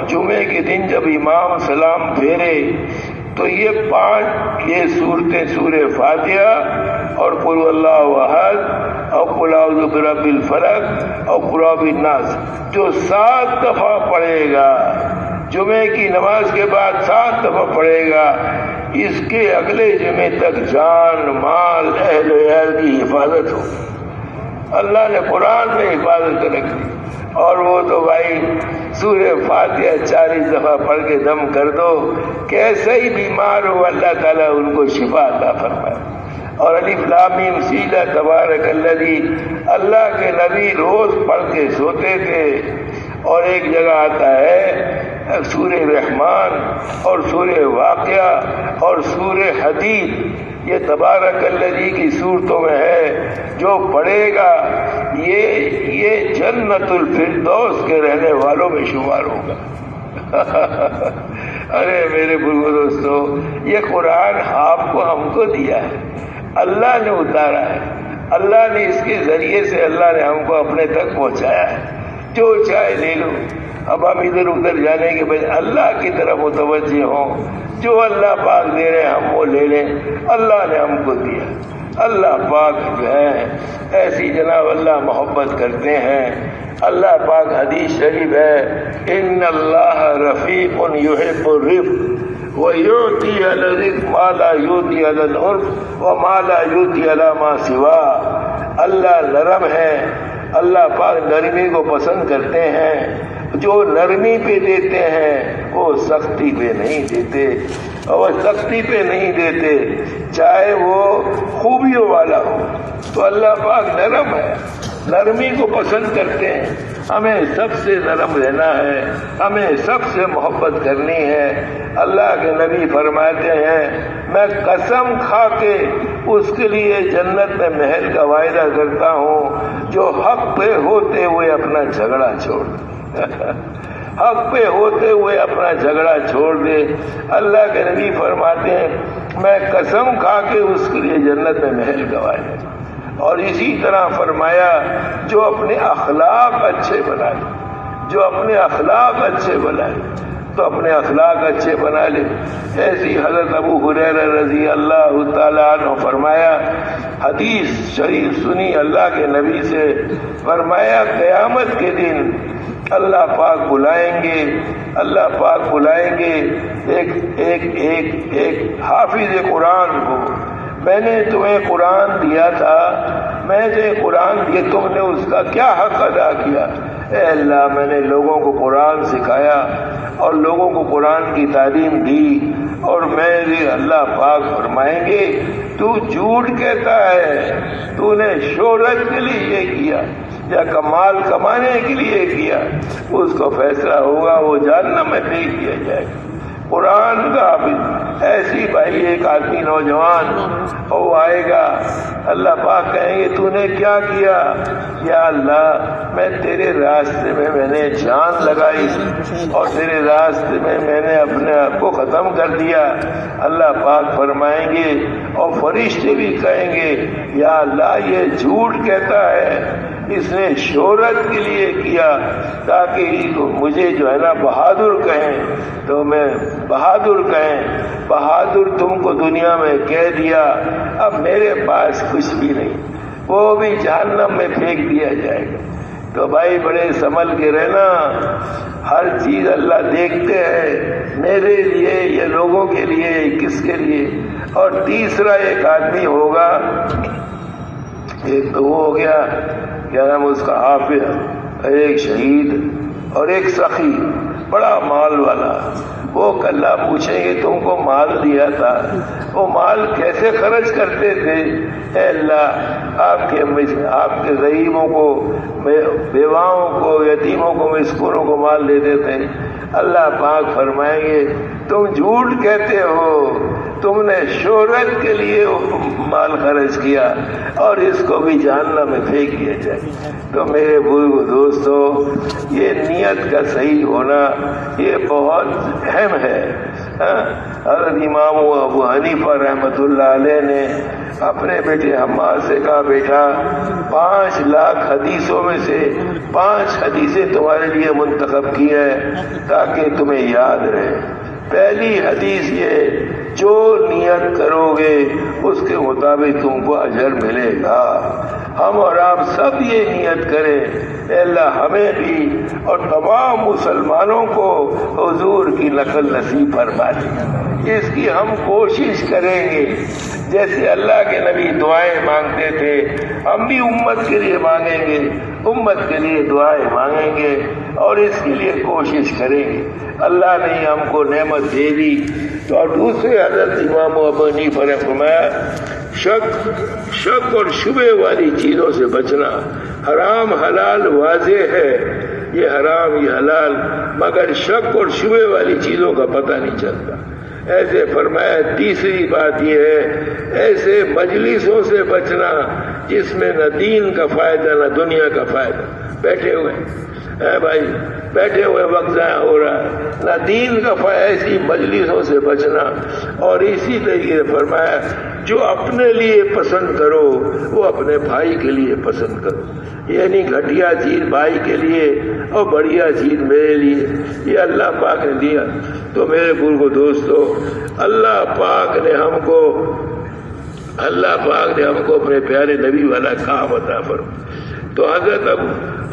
جمعے کے دن جب امام سلام پھیرے تو یہ 5 صورتیں سورہ فاتحہ اور قل اللہ احد اور قل اعوذ برب الفلق اور قل اعوذ بالناس جو 7 دفعہ پڑھے گا، جمعے کی نماز کے بعد 7 دفعہ پڑھے گا، اس کے اگلے جمعے تک جان مال اہل و عیال کی حفاظت ہو۔ اللہ نے قرآن میں حفاظت رکھی، اور وہ تو بھائی سورہ فاتحہ 40 دفعہ پڑھ کے دم کر دو، کیسے ہی بیمار ہو اللہ تعالیٰ ان کو شفا عطا فرمائے۔ اور الف لام میم سیدھا تبارک الذی، اللہ کے نبی روز پڑھ کے سوتے تھے۔ اور ایک جگہ آتا ہے سورہ رحمان اور سورہ واقعہ اور سورہ حدید، یہ تبارک الذی کی صورتوں میں ہے، جو پڑھے گا یہ جنت الفردوس کے رہنے والوں میں شمار ہوگا۔ ارے میرے بزرگ دوستو یہ قرآن آپ کو ہم کو دیا ہے، اللہ نے اتارا ہے، اللہ نے اس کے ذریعے سے اللہ نے ہم کو اپنے تک پہنچایا ہے۔ جو چاہے لے لو، اب ہم ادھر ادھر جانے کے بجائے اللہ کی طرف متوجہ ہوں، جو اللہ پاک دے رہے ہیں ہم وہ لے لیں، اللہ نے ہم کو دیا۔ اللہ پاک جو ہے ایسی جناب اللہ محبت کرتے ہیں۔ اللہ پاک حدیث شریف ہے ان اللہ رفیق یحب الرفق ویعطی علی الرفق ما لا یعطی علی العرف وما لا یعطی علی ما سوا۔ اللہ نرم ہے، اللہ پاک نرمی کو پسند کرتے ہیں، جو نرمی پہ دیتے ہیں وہ سختی پہ نہیں دیتے، اور سختی پہ نہیں دیتے چاہے وہ خوبیوں والا ہو۔ تو اللہ پاک نرم ہے، نرمی کو پسند کرتے ہیں۔ ہمیں سب سے نرم رہنا ہے، ہمیں سب سے محبت کرنی ہے۔ اللہ کے نبی فرماتے ہیں میں قسم کھا کے اس کے لیے جنت میں محل کا وعدہ کرتا ہوں جو حق پہ ہوتے ہوئے اپنا جھگڑا چھوڑ دے۔ حق پہ ہوتے ہوئے اپنا جھگڑا چھوڑ دے۔ اللہ کے نبی فرماتے ہیں میں قسم کھا کے اس کے لیے جنت میں محل کا وعدہ۔ اور اسی طرح فرمایا جو اپنے اخلاق اچھے بنائے، جو اپنے اخلاق اچھے بنائے، تو اپنے اخلاق اچھے بنا لے۔ ایسی حضرت ابو ہریرہ رضی اللہ تعالیٰ عنہ فرمایا، حدیث شریف سنی اللہ کے نبی سے، فرمایا قیامت کے دن اللہ پاک بلائیں گے، اللہ پاک بلائیں گے ایک حافظ قرآن کو، میں نے تمہیں قرآن دیا تھا، میں نے قرآن دیا، تم نے اس کا کیا حق ادا کیا؟ اے اللہ، میں نے لوگوں کو قرآن سکھایا اور لوگوں کو قرآن کی تعلیم دی، اور میرے اللہ پاک فرمائیں گے تو جھوٹ کہتا ہے، تو نے شہرت کے لیے یہ کیا یا کمال کمانے کے لیے کیا، اس کو فیصلہ ہوگا، وہ جہنم میں پھینک دیا جائے گا۔ قرآن کا ایسی بھائی ایک آدمی نوجوان وہ آئے گا، اللہ پاک کہیں گے تو نے کیا کیا؟ یا اللہ، میں تیرے راستے میں نے جان لگائی اور تیرے راستے میں نے اپنے آپ کو ختم کر دیا۔ اللہ پاک فرمائیں گے اور فرشتے بھی کہیں گے یا اللہ یہ جھوٹ کہتا ہے، اس نے شہرت کے لیے کیا تاکہ مجھے جو ہے نا بہادر کہیں، تو میں بہادر کہیں، بہادر تم کو دنیا میں کہہ دیا، اب میرے پاس کچھ بھی نہیں، وہ بھی جہنم میں پھینک دیا جائے گا۔ تو بھائی بڑے سنبھل کے رہنا، ہر چیز اللہ دیکھتے ہیں، میرے لیے یا لوگوں کے لیے، کس کے لیے۔ اور تیسرا ایک آدمی ہوگا، ایک تو وہ ہو گیا کیا نام اس کا، حافظ، ایک شہید اور ایک سخی، بڑا مال والا۔ وہ اللہ پوچھیں گے تم کو مال دیا تھا، وہ مال کیسے خرچ کرتے تھے؟ اے اللہ، آپ کے غریبوں کو، بیواؤں کو، یتیموں کو، مسکینوں کو مال دیتے تھے۔ اللہ پاک فرمائیں گے تم جھوٹ کہتے ہو، تم نے شہرت کے لیے مال خرچ کیا اور اس کو بھی جہنم میں پھینک دیا جائے۔ تو میرے بزرگ دوستو، یہ نیت کا صحیح ہونا یہ بہت اہم ہے۔ حضرت امام ابو حنیفہ رحمۃ اللہ علیہ نے اپنے بیٹے حماد سے کہا، بیٹا 5 لاکھ حدیثوں میں سے 5 حدیثیں تمہارے لیے منتخب کی ہے تاکہ تمہیں یاد رہے۔ پہلی حدیث یہ، جو نیت کرو گے اس کے مطابق تم کو اجر ملے گا۔ ہم اور آپ سب یہ نیت کریں، اے اللہ ہمیں بھی اور تمام مسلمانوں کو حضور کی نقل نصیب فرما دے، اس کی ہم کوشش کریں گے۔ جیسے اللہ کے نبی دعائیں مانگتے تھے، ہم بھی امت کے لیے مانگیں گے، امت کے لیے دعائیں مانگیں گے اور اس کے لیے کوشش کریں گے۔ اللہ نے ہم کو نعمت دے دی۔ تو اور دوسرے حضرت امام ابو حنیفہ نے فرمایا، شک اور شبے والی چیزوں سے بچنا۔ حرام حلال واضح ہے، یہ حرام یہ حلال، مگر شک اور شبے والی چیزوں کا پتہ نہیں چلتا۔ ایسے فرمایا تیسری بات یہ ہے، ایسے مجلسوں سے بچنا جس میں نہ دین کا فائدہ نہ دنیا کا فائدہ۔ بیٹھے ہوئے بھائی، بیٹھے ہوئے وقت ضائع ہو رہا ہے، نہ دین کا فائدہ، ایسی مجلسوں سے بچنا۔ اور اسی طریقے سے فرمایا، جو اپنے لیے پسند کرو وہ اپنے بھائی کے لیے پسند کرو، یعنی گھٹیا چیز بھائی کے لیے اور بڑھیا چیز میرے لیے، یہ اللہ پاک نے دیا۔ تو میرے بزرگو دوستو، اللہ پاک نے ہم کو اپنے پیارے نبی والا کام عطا فرمایا۔ تو حضرت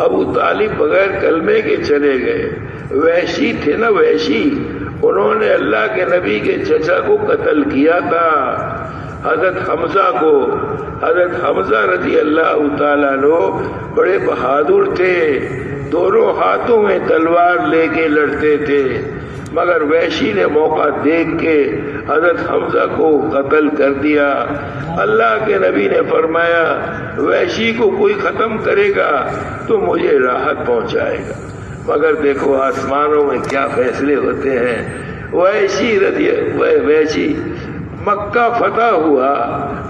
ابو طالب بغیر کلمے کے چلے گئے۔ وحشی تھے نا، وحشی، انہوں نے اللہ کے نبی کے چچا کو قتل کیا تھا، حضرت حمزہ کو۔ حضرت حمزہ رضی اللہ تعالیٰ عنہ بڑے بہادر تھے، دونوں ہاتھوں میں تلوار لے کے لڑتے تھے، مگر وحشی نے موقع دیکھ کے حضرت حمزہ کو قتل کر دیا۔ اللہ کے نبی نے فرمایا، وحشی کو کوئی ختم کرے گا تو مجھے راحت پہنچائے گا، مگر دیکھو آسمانوں میں کیا فیصلے ہوتے ہیں۔ وحشی مکہ فتح ہوا،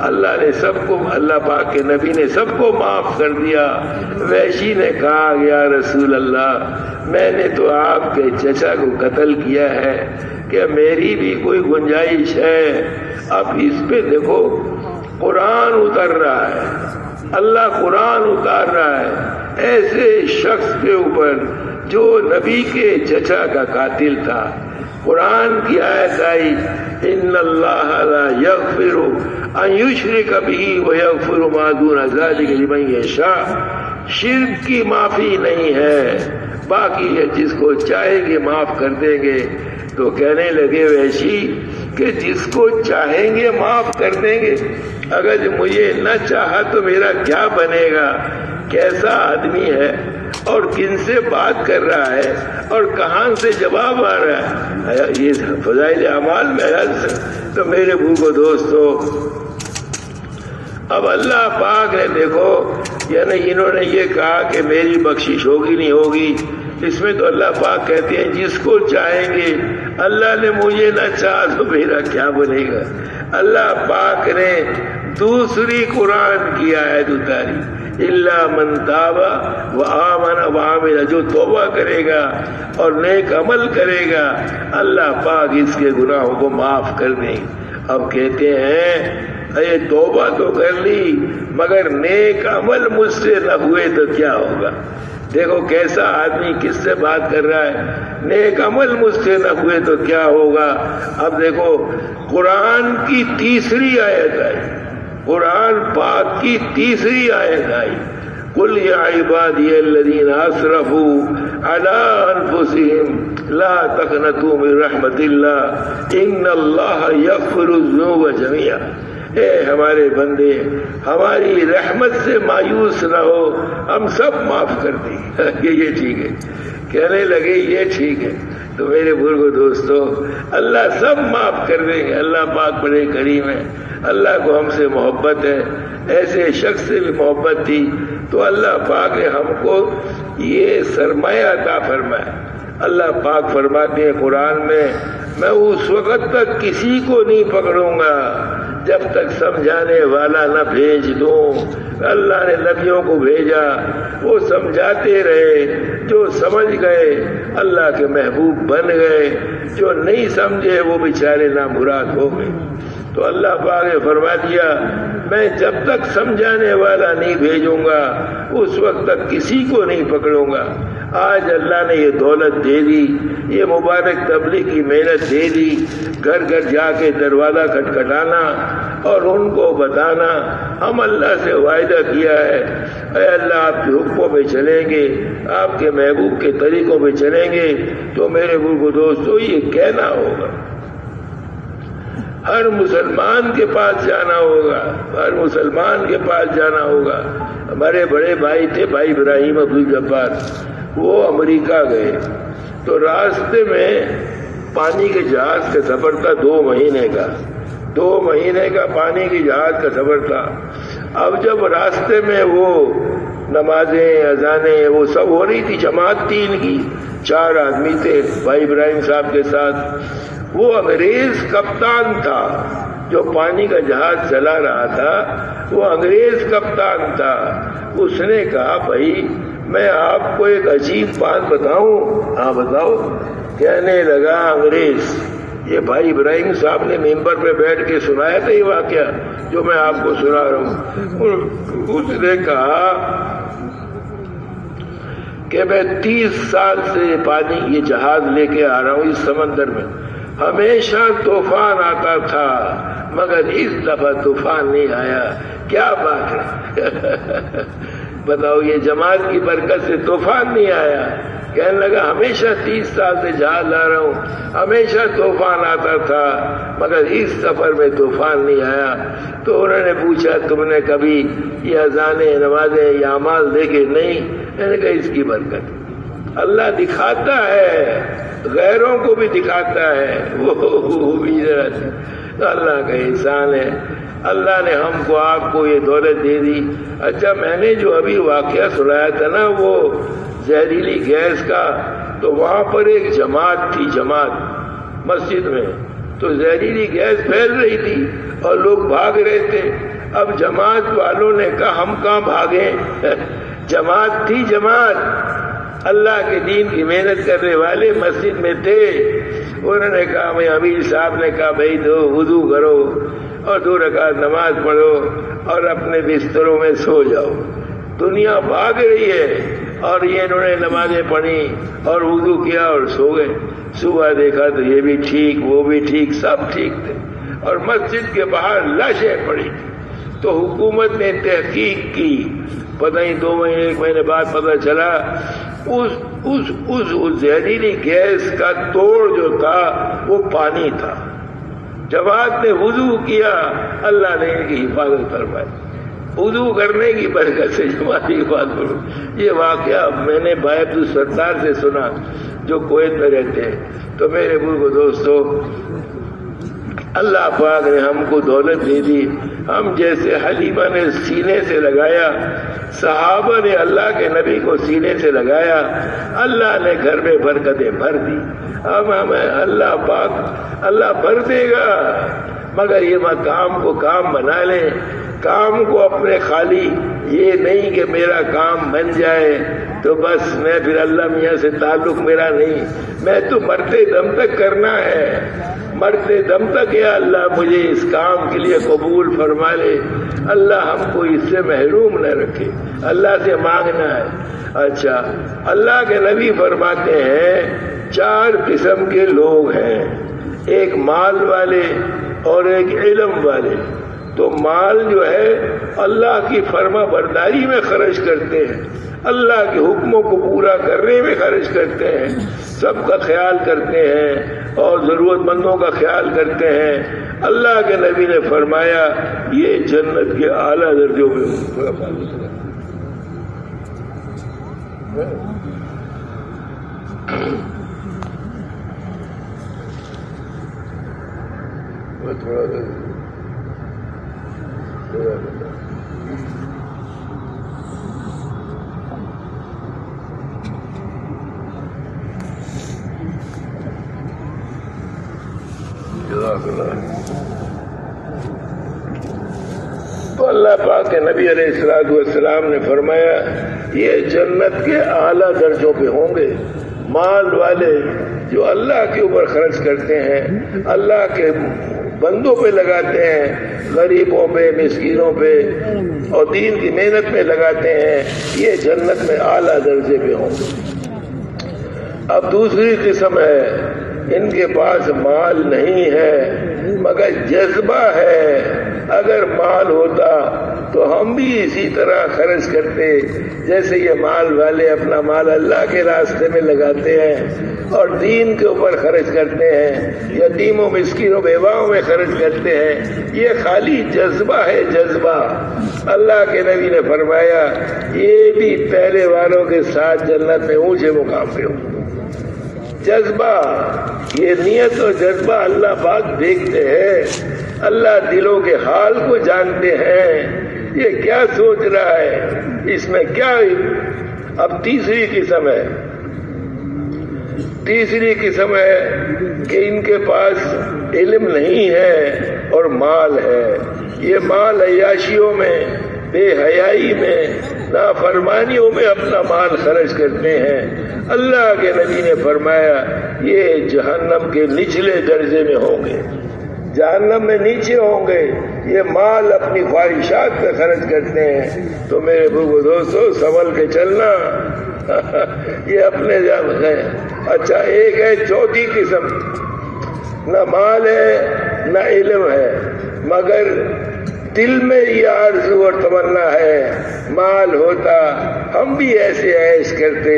اللہ پاک کے نبی نے سب کو معاف کر دیا۔ وحشی نے کہا، یا رسول اللہ، میں نے تو آپ کے چچا کو قتل کیا ہے، کہ میری بھی کوئی گنجائش ہے؟ اب اس پہ دیکھو، قرآن اتر رہا ہے، اللہ قرآن اتار رہا ہے ایسے شخص کے اوپر جو نبی کے چچا کا قاتل تھا۔ قرآن کی آیت آئی ان اللہ لا یغفر ان یشرک بہ ویغفر ما دون ذلک لمن یشاء، شرک کی معافی نہیں ہے، باقی ہے جس کو چاہیں گے معاف کر دیں گے۔ تو کہنے لگے وحشی کہ جس کو چاہیں گے معاف کر دیں گے، اگر مجھے نہ چاہا تو میرا کیا بنے گا؟ کیسا آدمی ہے اور کن سے بات کر رہا ہے اور کہاں سے جواب آ رہا ہے؟ یہ فضائل اعمال میں ہے۔ تو میرے بھوکو دوستو، اب اللہ پاک نے دیکھو، یعنی انہوں نے یہ کہا کہ میری بخشش ہوگی نہیں ہوگی، اس میں تو اللہ پاک کہتے ہیں جس کو چاہیں گے، اللہ نے مجھے نہ چاہا تو میرا کیا بنے گا؟ اللہ پاک نے دوسری قرآن کی آیت اتاری، الا من تاب وآمن وعمل، جو توبہ کرے گا اور نیک عمل کرے گا اللہ پاک اس کے گناہوں کو معاف کر دیں۔ اب کہتے ہیں اے توبہ تو کر لی مگر نیک عمل مجھ سے نہ ہوئے تو کیا ہوگا؟ دیکھو کیسا آدمی کس سے بات کر رہا ہے، نیک عمل مجھ سے نہ ہوئے تو کیا ہوگا؟ اب دیکھو قرآن کی تیسری آیت آئی، قرآن پاک کی تیسری آیت آئی، قل یا عبادی الذین اسرفوا علی انفسہم لا تقنطوا من رحمت اللہ ان اللہ یغفر الذنوب جميعا، اے ہمارے بندے ہماری رحمت سے مایوس نہ ہو، ہم سب معاف کر دیں۔ یہ ٹھیک ہے، کہنے لگے یہ ٹھیک ہے۔ تو میرے بزرگو دوستو، اللہ سب معاف کر دیں گے، اللہ پاک بڑے کریم ہے، اللہ کو ہم سے محبت ہے، ایسے شخص سے بھی محبت تھی تو اللہ پاک نے ہم کو یہ سرمایہ عطا فرمایا۔ اللہ پاک فرماتے ہیں قرآن میں اس وقت تک کسی کو نہیں پکڑوں گا جب تک سمجھانے والا نہ بھیج دوں۔ اللہ نے نبیوں کو بھیجا، وہ سمجھاتے رہے، جو سمجھ گئے اللہ کے محبوب بن گئے، جو نہیں سمجھے وہ بیچارے نامراد ہو گئے۔ تو اللہ پاک نے فرما دیا میں جب تک سمجھانے والا نہیں بھیجوں گا اس وقت تک کسی کو نہیں پکڑوں گا۔ آج اللہ نے یہ دولت دے دی، یہ مبارک تبلیغ کی محنت دے دی، گھر گھر جا کے دروازہ کھٹکھٹانا اور ان کو بتانا، ہم اللہ سے وعدہ کیا ہے اے اللہ آپ کے حکموں پہ چلیں گے، آپ کے محبوب کے طریقوں پہ چلیں گے۔ تو میرے بزرگو دوستو یہ کہنا ہوگا، ہر مسلمان کے پاس جانا ہوگا، ہر مسلمان کے پاس جانا ہوگا۔ ہمارے بڑے بھائی تھے بھائی ابراہیم عبدالجبار، وہ امریکہ گئے تو راستے میں پانی کے جہاز کا سفر تھا 2 مہینے کا، 2 مہینے کا پانی کے جہاز کا سفر تھا۔ اب جب راستے میں وہ نمازیں اذانیں وہ سب ہو رہی تھی، جماعت تھی ان کی، 4 آدمی تھے بھائی ابراہیم صاحب کے ساتھ۔ وہ انگریز کپتان تھا جو پانی کا جہاز چلا رہا تھا، وہ انگریز کپتان تھا۔ اس نے کہا بھائی میں آپ کو ایک عجیب بات بتاؤں؟ ہاں بتاؤ۔ کہنے لگا انگریز، یہ بھائی ابراہیم صاحب نے ممبر پہ بیٹھ کے سنایا تھا یہ واقعہ جو میں آپ کو سنا رہا ہوں۔ اس نے کہا کہ میں 30 سال سے پانی یہ جہاز لے کے آ رہا ہوں اس سمندر میں، ہمیشہ طوفان آتا تھا مگر اس دفعہ طوفان نہیں آیا۔ کیا بات ہے؟ بتاؤ، یہ جماعت کی برکت سے طوفان نہیں آیا۔ کہنے لگا ہمیشہ 30 سال سے جہاز لا رہا ہوں، ہمیشہ طوفان آتا تھا مگر اس سفر میں طوفان نہیں آیا۔ تو انہوں نے پوچھا تم نے کبھی یہ اذانیں نمازیں یا اعمال دیکھے؟ نہیں۔ میں نے کہا اس کی برکت، اللہ دکھاتا ہے، غیروں کو بھی دکھاتا ہے، وہ بھی اللہ کا احسان ہے۔ اللہ نے ہم کو آپ کو یہ دولت دے دی۔ اچھا میں نے جو ابھی واقعہ سنایا تھا نا وہ زہریلی گیس کا، تو وہاں پر ایک جماعت تھی، جماعت مسجد میں، تو زہریلی گیس پھیل رہی تھی اور لوگ بھاگ رہے تھے۔ اب جماعت والوں نے کہا ہم کہاں بھاگیں؟ جماعت تھی، جماعت اللہ کے دین کی محنت کرنے والے مسجد میں تھے۔ انہوں نے کہا میں امیر صاحب نے کہا بھائی دو وضو کرو اور 2 رکعت نماز پڑھو اور اپنے بستروں میں سو جاؤ۔ دنیا بھاگ رہی ہے، اور یہ انہوں نے نمازیں پڑھی اور وضو کیا اور سو گئے. صبح دیکھا تو یہ بھی ٹھیک وہ بھی ٹھیک سب ٹھیک تھے اور مسجد کے باہر لاشیں پڑی تھی. تو حکومت نے تحقیق کی. پتہ ہی 2 مہینے 1 مہینے بعد پتہ چلا اس زہریلی گیس کا توڑ جو تھا وہ پانی تھا. جماعت نے وضو کیا, اللہ نے ان کی حفاظت فرمائی. وضو کرنے کی برکت سے جماعت کی حفاظت فرمائی. یہ واقعہ میں نے بھائی عبدالستار سے سنا جو کویت میں رہتے ہیں. تو میرے بزرگ دوستو, اللہ پاک نے ہم کو دولت دے دی. ہم جیسے حلیمہ نے سینے سے لگایا, صحابہ نے اللہ کے نبی کو سینے سے لگایا, اللہ نے گھر میں برکتیں بھر دی. اب ہمیں اللہ پاک اللہ بھر دے گا, مگر یہ کام کو کام بنا لیں. کام کو اپنے خالی یہ نہیں کہ میرا کام بن جائے تو بس میں پھر اللہ میاں سے تعلق میرا نہیں, میں تو مرتے دم تک کرنا ہے. مرتے دم تک یا اللہ مجھے اس کام کے لیے قبول فرما لے. اللہ ہم کو اس سے محروم نہ رکھے, اللہ سے مانگنا ہے. اچھا, اللہ کے نبی فرماتے ہیں 4 قسم کے لوگ ہیں, ایک مال والے اور ایک علم والے. تو مال جو ہے اللہ کی فرما برداری میں خرچ کرتے ہیں, اللہ کے حکموں کو پورا کرنے میں خرچ کرتے ہیں, سب کا خیال کرتے ہیں اور ضرورت مندوں کا خیال کرتے ہیں. اللہ کے نبی نے فرمایا یہ جنت کے اعلیٰ درجوں میں تو اللہ پاک کے نبی علیہ السلام نے فرمایا یہ جنت کے اعلیٰ درجوں پہ ہوں گے. مال والے جو اللہ کے اوپر خرچ کرتے ہیں, اللہ کے بندوں پہ لگاتے ہیں, غریبوں پہ مسکینوں پہ اور دین کی محنت میں لگاتے ہیں, یہ جنت میں اعلیٰ درجے پہ ہوں گے. اب دوسری قسم ہے, ان کے پاس مال نہیں ہے مگر جذبہ ہے. اگر مال ہوتا تو ہم بھی اسی طرح خرچ کرتے جیسے یہ مال والے اپنا مال اللہ کے راستے میں لگاتے ہیں اور دین کے اوپر خرچ کرتے ہیں, یتیموں مسکینوں بیواؤں میں خرچ کرتے ہیں. یہ خالی جذبہ ہے, جذبہ. اللہ کے نبی نے فرمایا یہ بھی پہلے والوں کے ساتھ جنت میں اونچے مقام پہ ہو. جذبہ, یہ نیت اور جذبہ اللہ پاک دیکھتے ہیں. اللہ دلوں کے حال کو جانتے ہیں, یہ کیا سوچ رہا ہے, اس میں کیا. اب تیسری قسم ہے, تیسری قسم ہے کہ ان کے پاس علم نہیں ہے اور مال ہے. یہ مال عیاشیوں میں, بے حیائی میں, نافرمانیوں میں اپنا مال خرچ کرتے ہیں. اللہ کے نبی نے فرمایا یہ جہنم کے نچلے درجے میں ہوں گے, جہنم میں نیچے ہوں گے. یہ مال اپنی خواہشات پہ خرچ کرتے ہیں. تو میرے بزرگ دوستو سنبھل کے چلنا, یہ اپنے جان ہے. اچھا, ایک ہے چوتھی قسم, نہ مال ہے نہ علم ہے مگر دل میں یہ آرزو اور تمنا ہے مال ہوتا ہم بھی ایسے عیش کرتے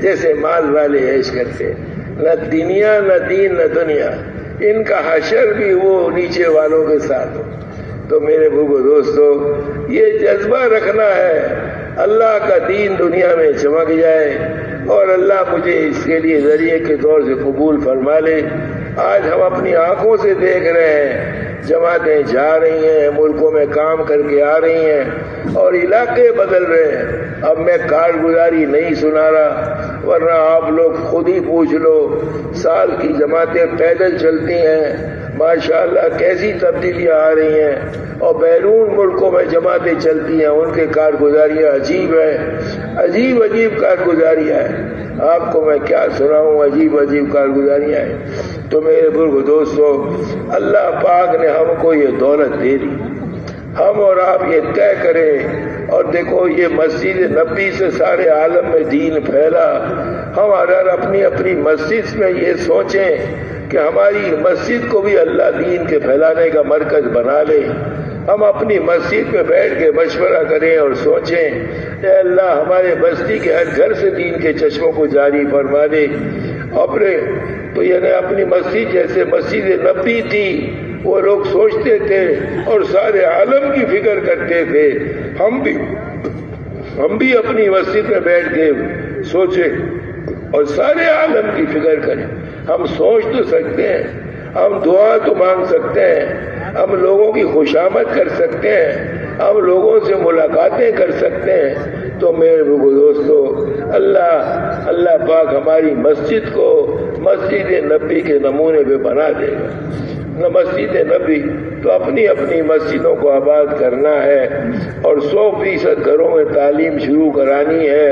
جیسے مال والے عیش کرتے. نہ دنیا نہ دین نہ دنیا, ان کا حشر بھی وہ نیچے والوں کے ساتھ ہو. تو میرے بھوگو دوستو یہ جذبہ رکھنا ہے اللہ کا دین دنیا میں چمک جائے اور اللہ مجھے اس کے لیے ذریعے کے طور سے قبول فرما لے. آج ہم اپنی آنکھوں سے دیکھ رہے ہیں جماعتیں جا رہی ہیں, ملکوں میں کام کر کے آ رہی ہیں اور علاقے بدل رہے ہیں. اب میں کارگزاری نہیں سنا رہا, ورنہ آپ لوگ خود ہی پوچھ لو, سال کی جماعتیں پیدل چلتی ہیں, ماشاءاللہ کیسی تبدیلیاں آ رہی ہیں, اور بیرون ملکوں میں جماعتیں چلتی ہیں, ان کے کارگزاریاں عجیب ہیں, عجیب عجیب کارگزاریاں ہیں. آپ کو میں کیا سناؤں, عجیب عجیب کارگزاریاں ہیں. تو میرے بزرگ دوستو اللہ پاک نے ہم کو یہ دولت دے دی, ہم اور آپ یہ طے کریں اور دیکھو یہ مسجد نبی سے سارے عالم میں دین پھیلا. ہم اگر اپنی اپنی مسجد میں یہ سوچیں کہ ہماری مسجد کو بھی اللہ دین کے پھیلانے کا مرکز بنا لے, ہم اپنی مسجد میں بیٹھ کے مشورہ کریں اور سوچیں اے اللہ ہمارے بستی کے ہر گھر سے دین کے چشموں کو جاری فرما دے. تو یعنی اپنی مسجد جیسے مسجد نبی تھی, وہ لوگ سوچتے تھے اور سارے عالم کی فکر کرتے تھے. ہم بھی اپنی مسجد میں بیٹھ کے سوچیں اور سارے عالم کی فکر کریں. ہم سوچ تو سکتے ہیں, ہم دعا تو مانگ سکتے ہیں, ہم لوگوں کی خوشامد کر سکتے ہیں, ہم لوگوں سے ملاقاتیں کر سکتے ہیں. تو میرے دوستو اللہ پاک ہماری مسجد کو مسجد نبی کے نمونے پہ بنا دے گا. مسجد نبی تو اپنی اپنی مسجدوں کو آباد کرنا ہے اور 100% گھروں میں تعلیم شروع کرانی ہے,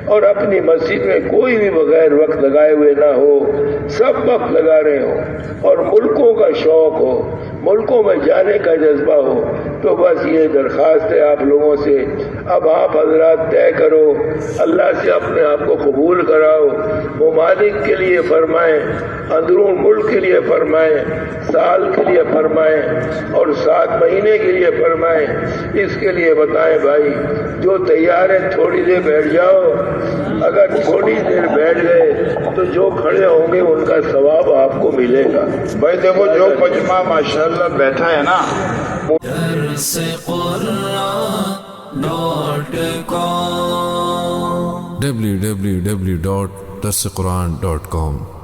اور اپنی مسجد میں کوئی بھی بغیر وقت لگائے ہوئے نہ ہو, سب وقت لگا رہے ہوں اور ملکوں کا شوق ہو, ملکوں میں جانے کا جذبہ ہو. تو بس یہ درخواست ہے آپ لوگوں سے, اب آپ حضرات طے کرو, اللہ سے اپنے آپ کو قبول کراؤ, ممالک کے لیے فرمائیں, اندرون ملک کے لیے فرمائیں, سال کے لیے فرمائیں اور 7 مہینے کے لیے فرمائیں. اس کے لیے بتائیں بھائی, جو تیار ہے تھوڑی دیر بیٹھ جاؤ, اگر تھوڑی دیر بیٹھ گئے تو جو کھڑے ہوں گے ان کا ثواب آپ کو ملے گا. بھائی دیکھو جو مجمع ماشاءاللہ بیٹھا ہے نا, www.darsequran.com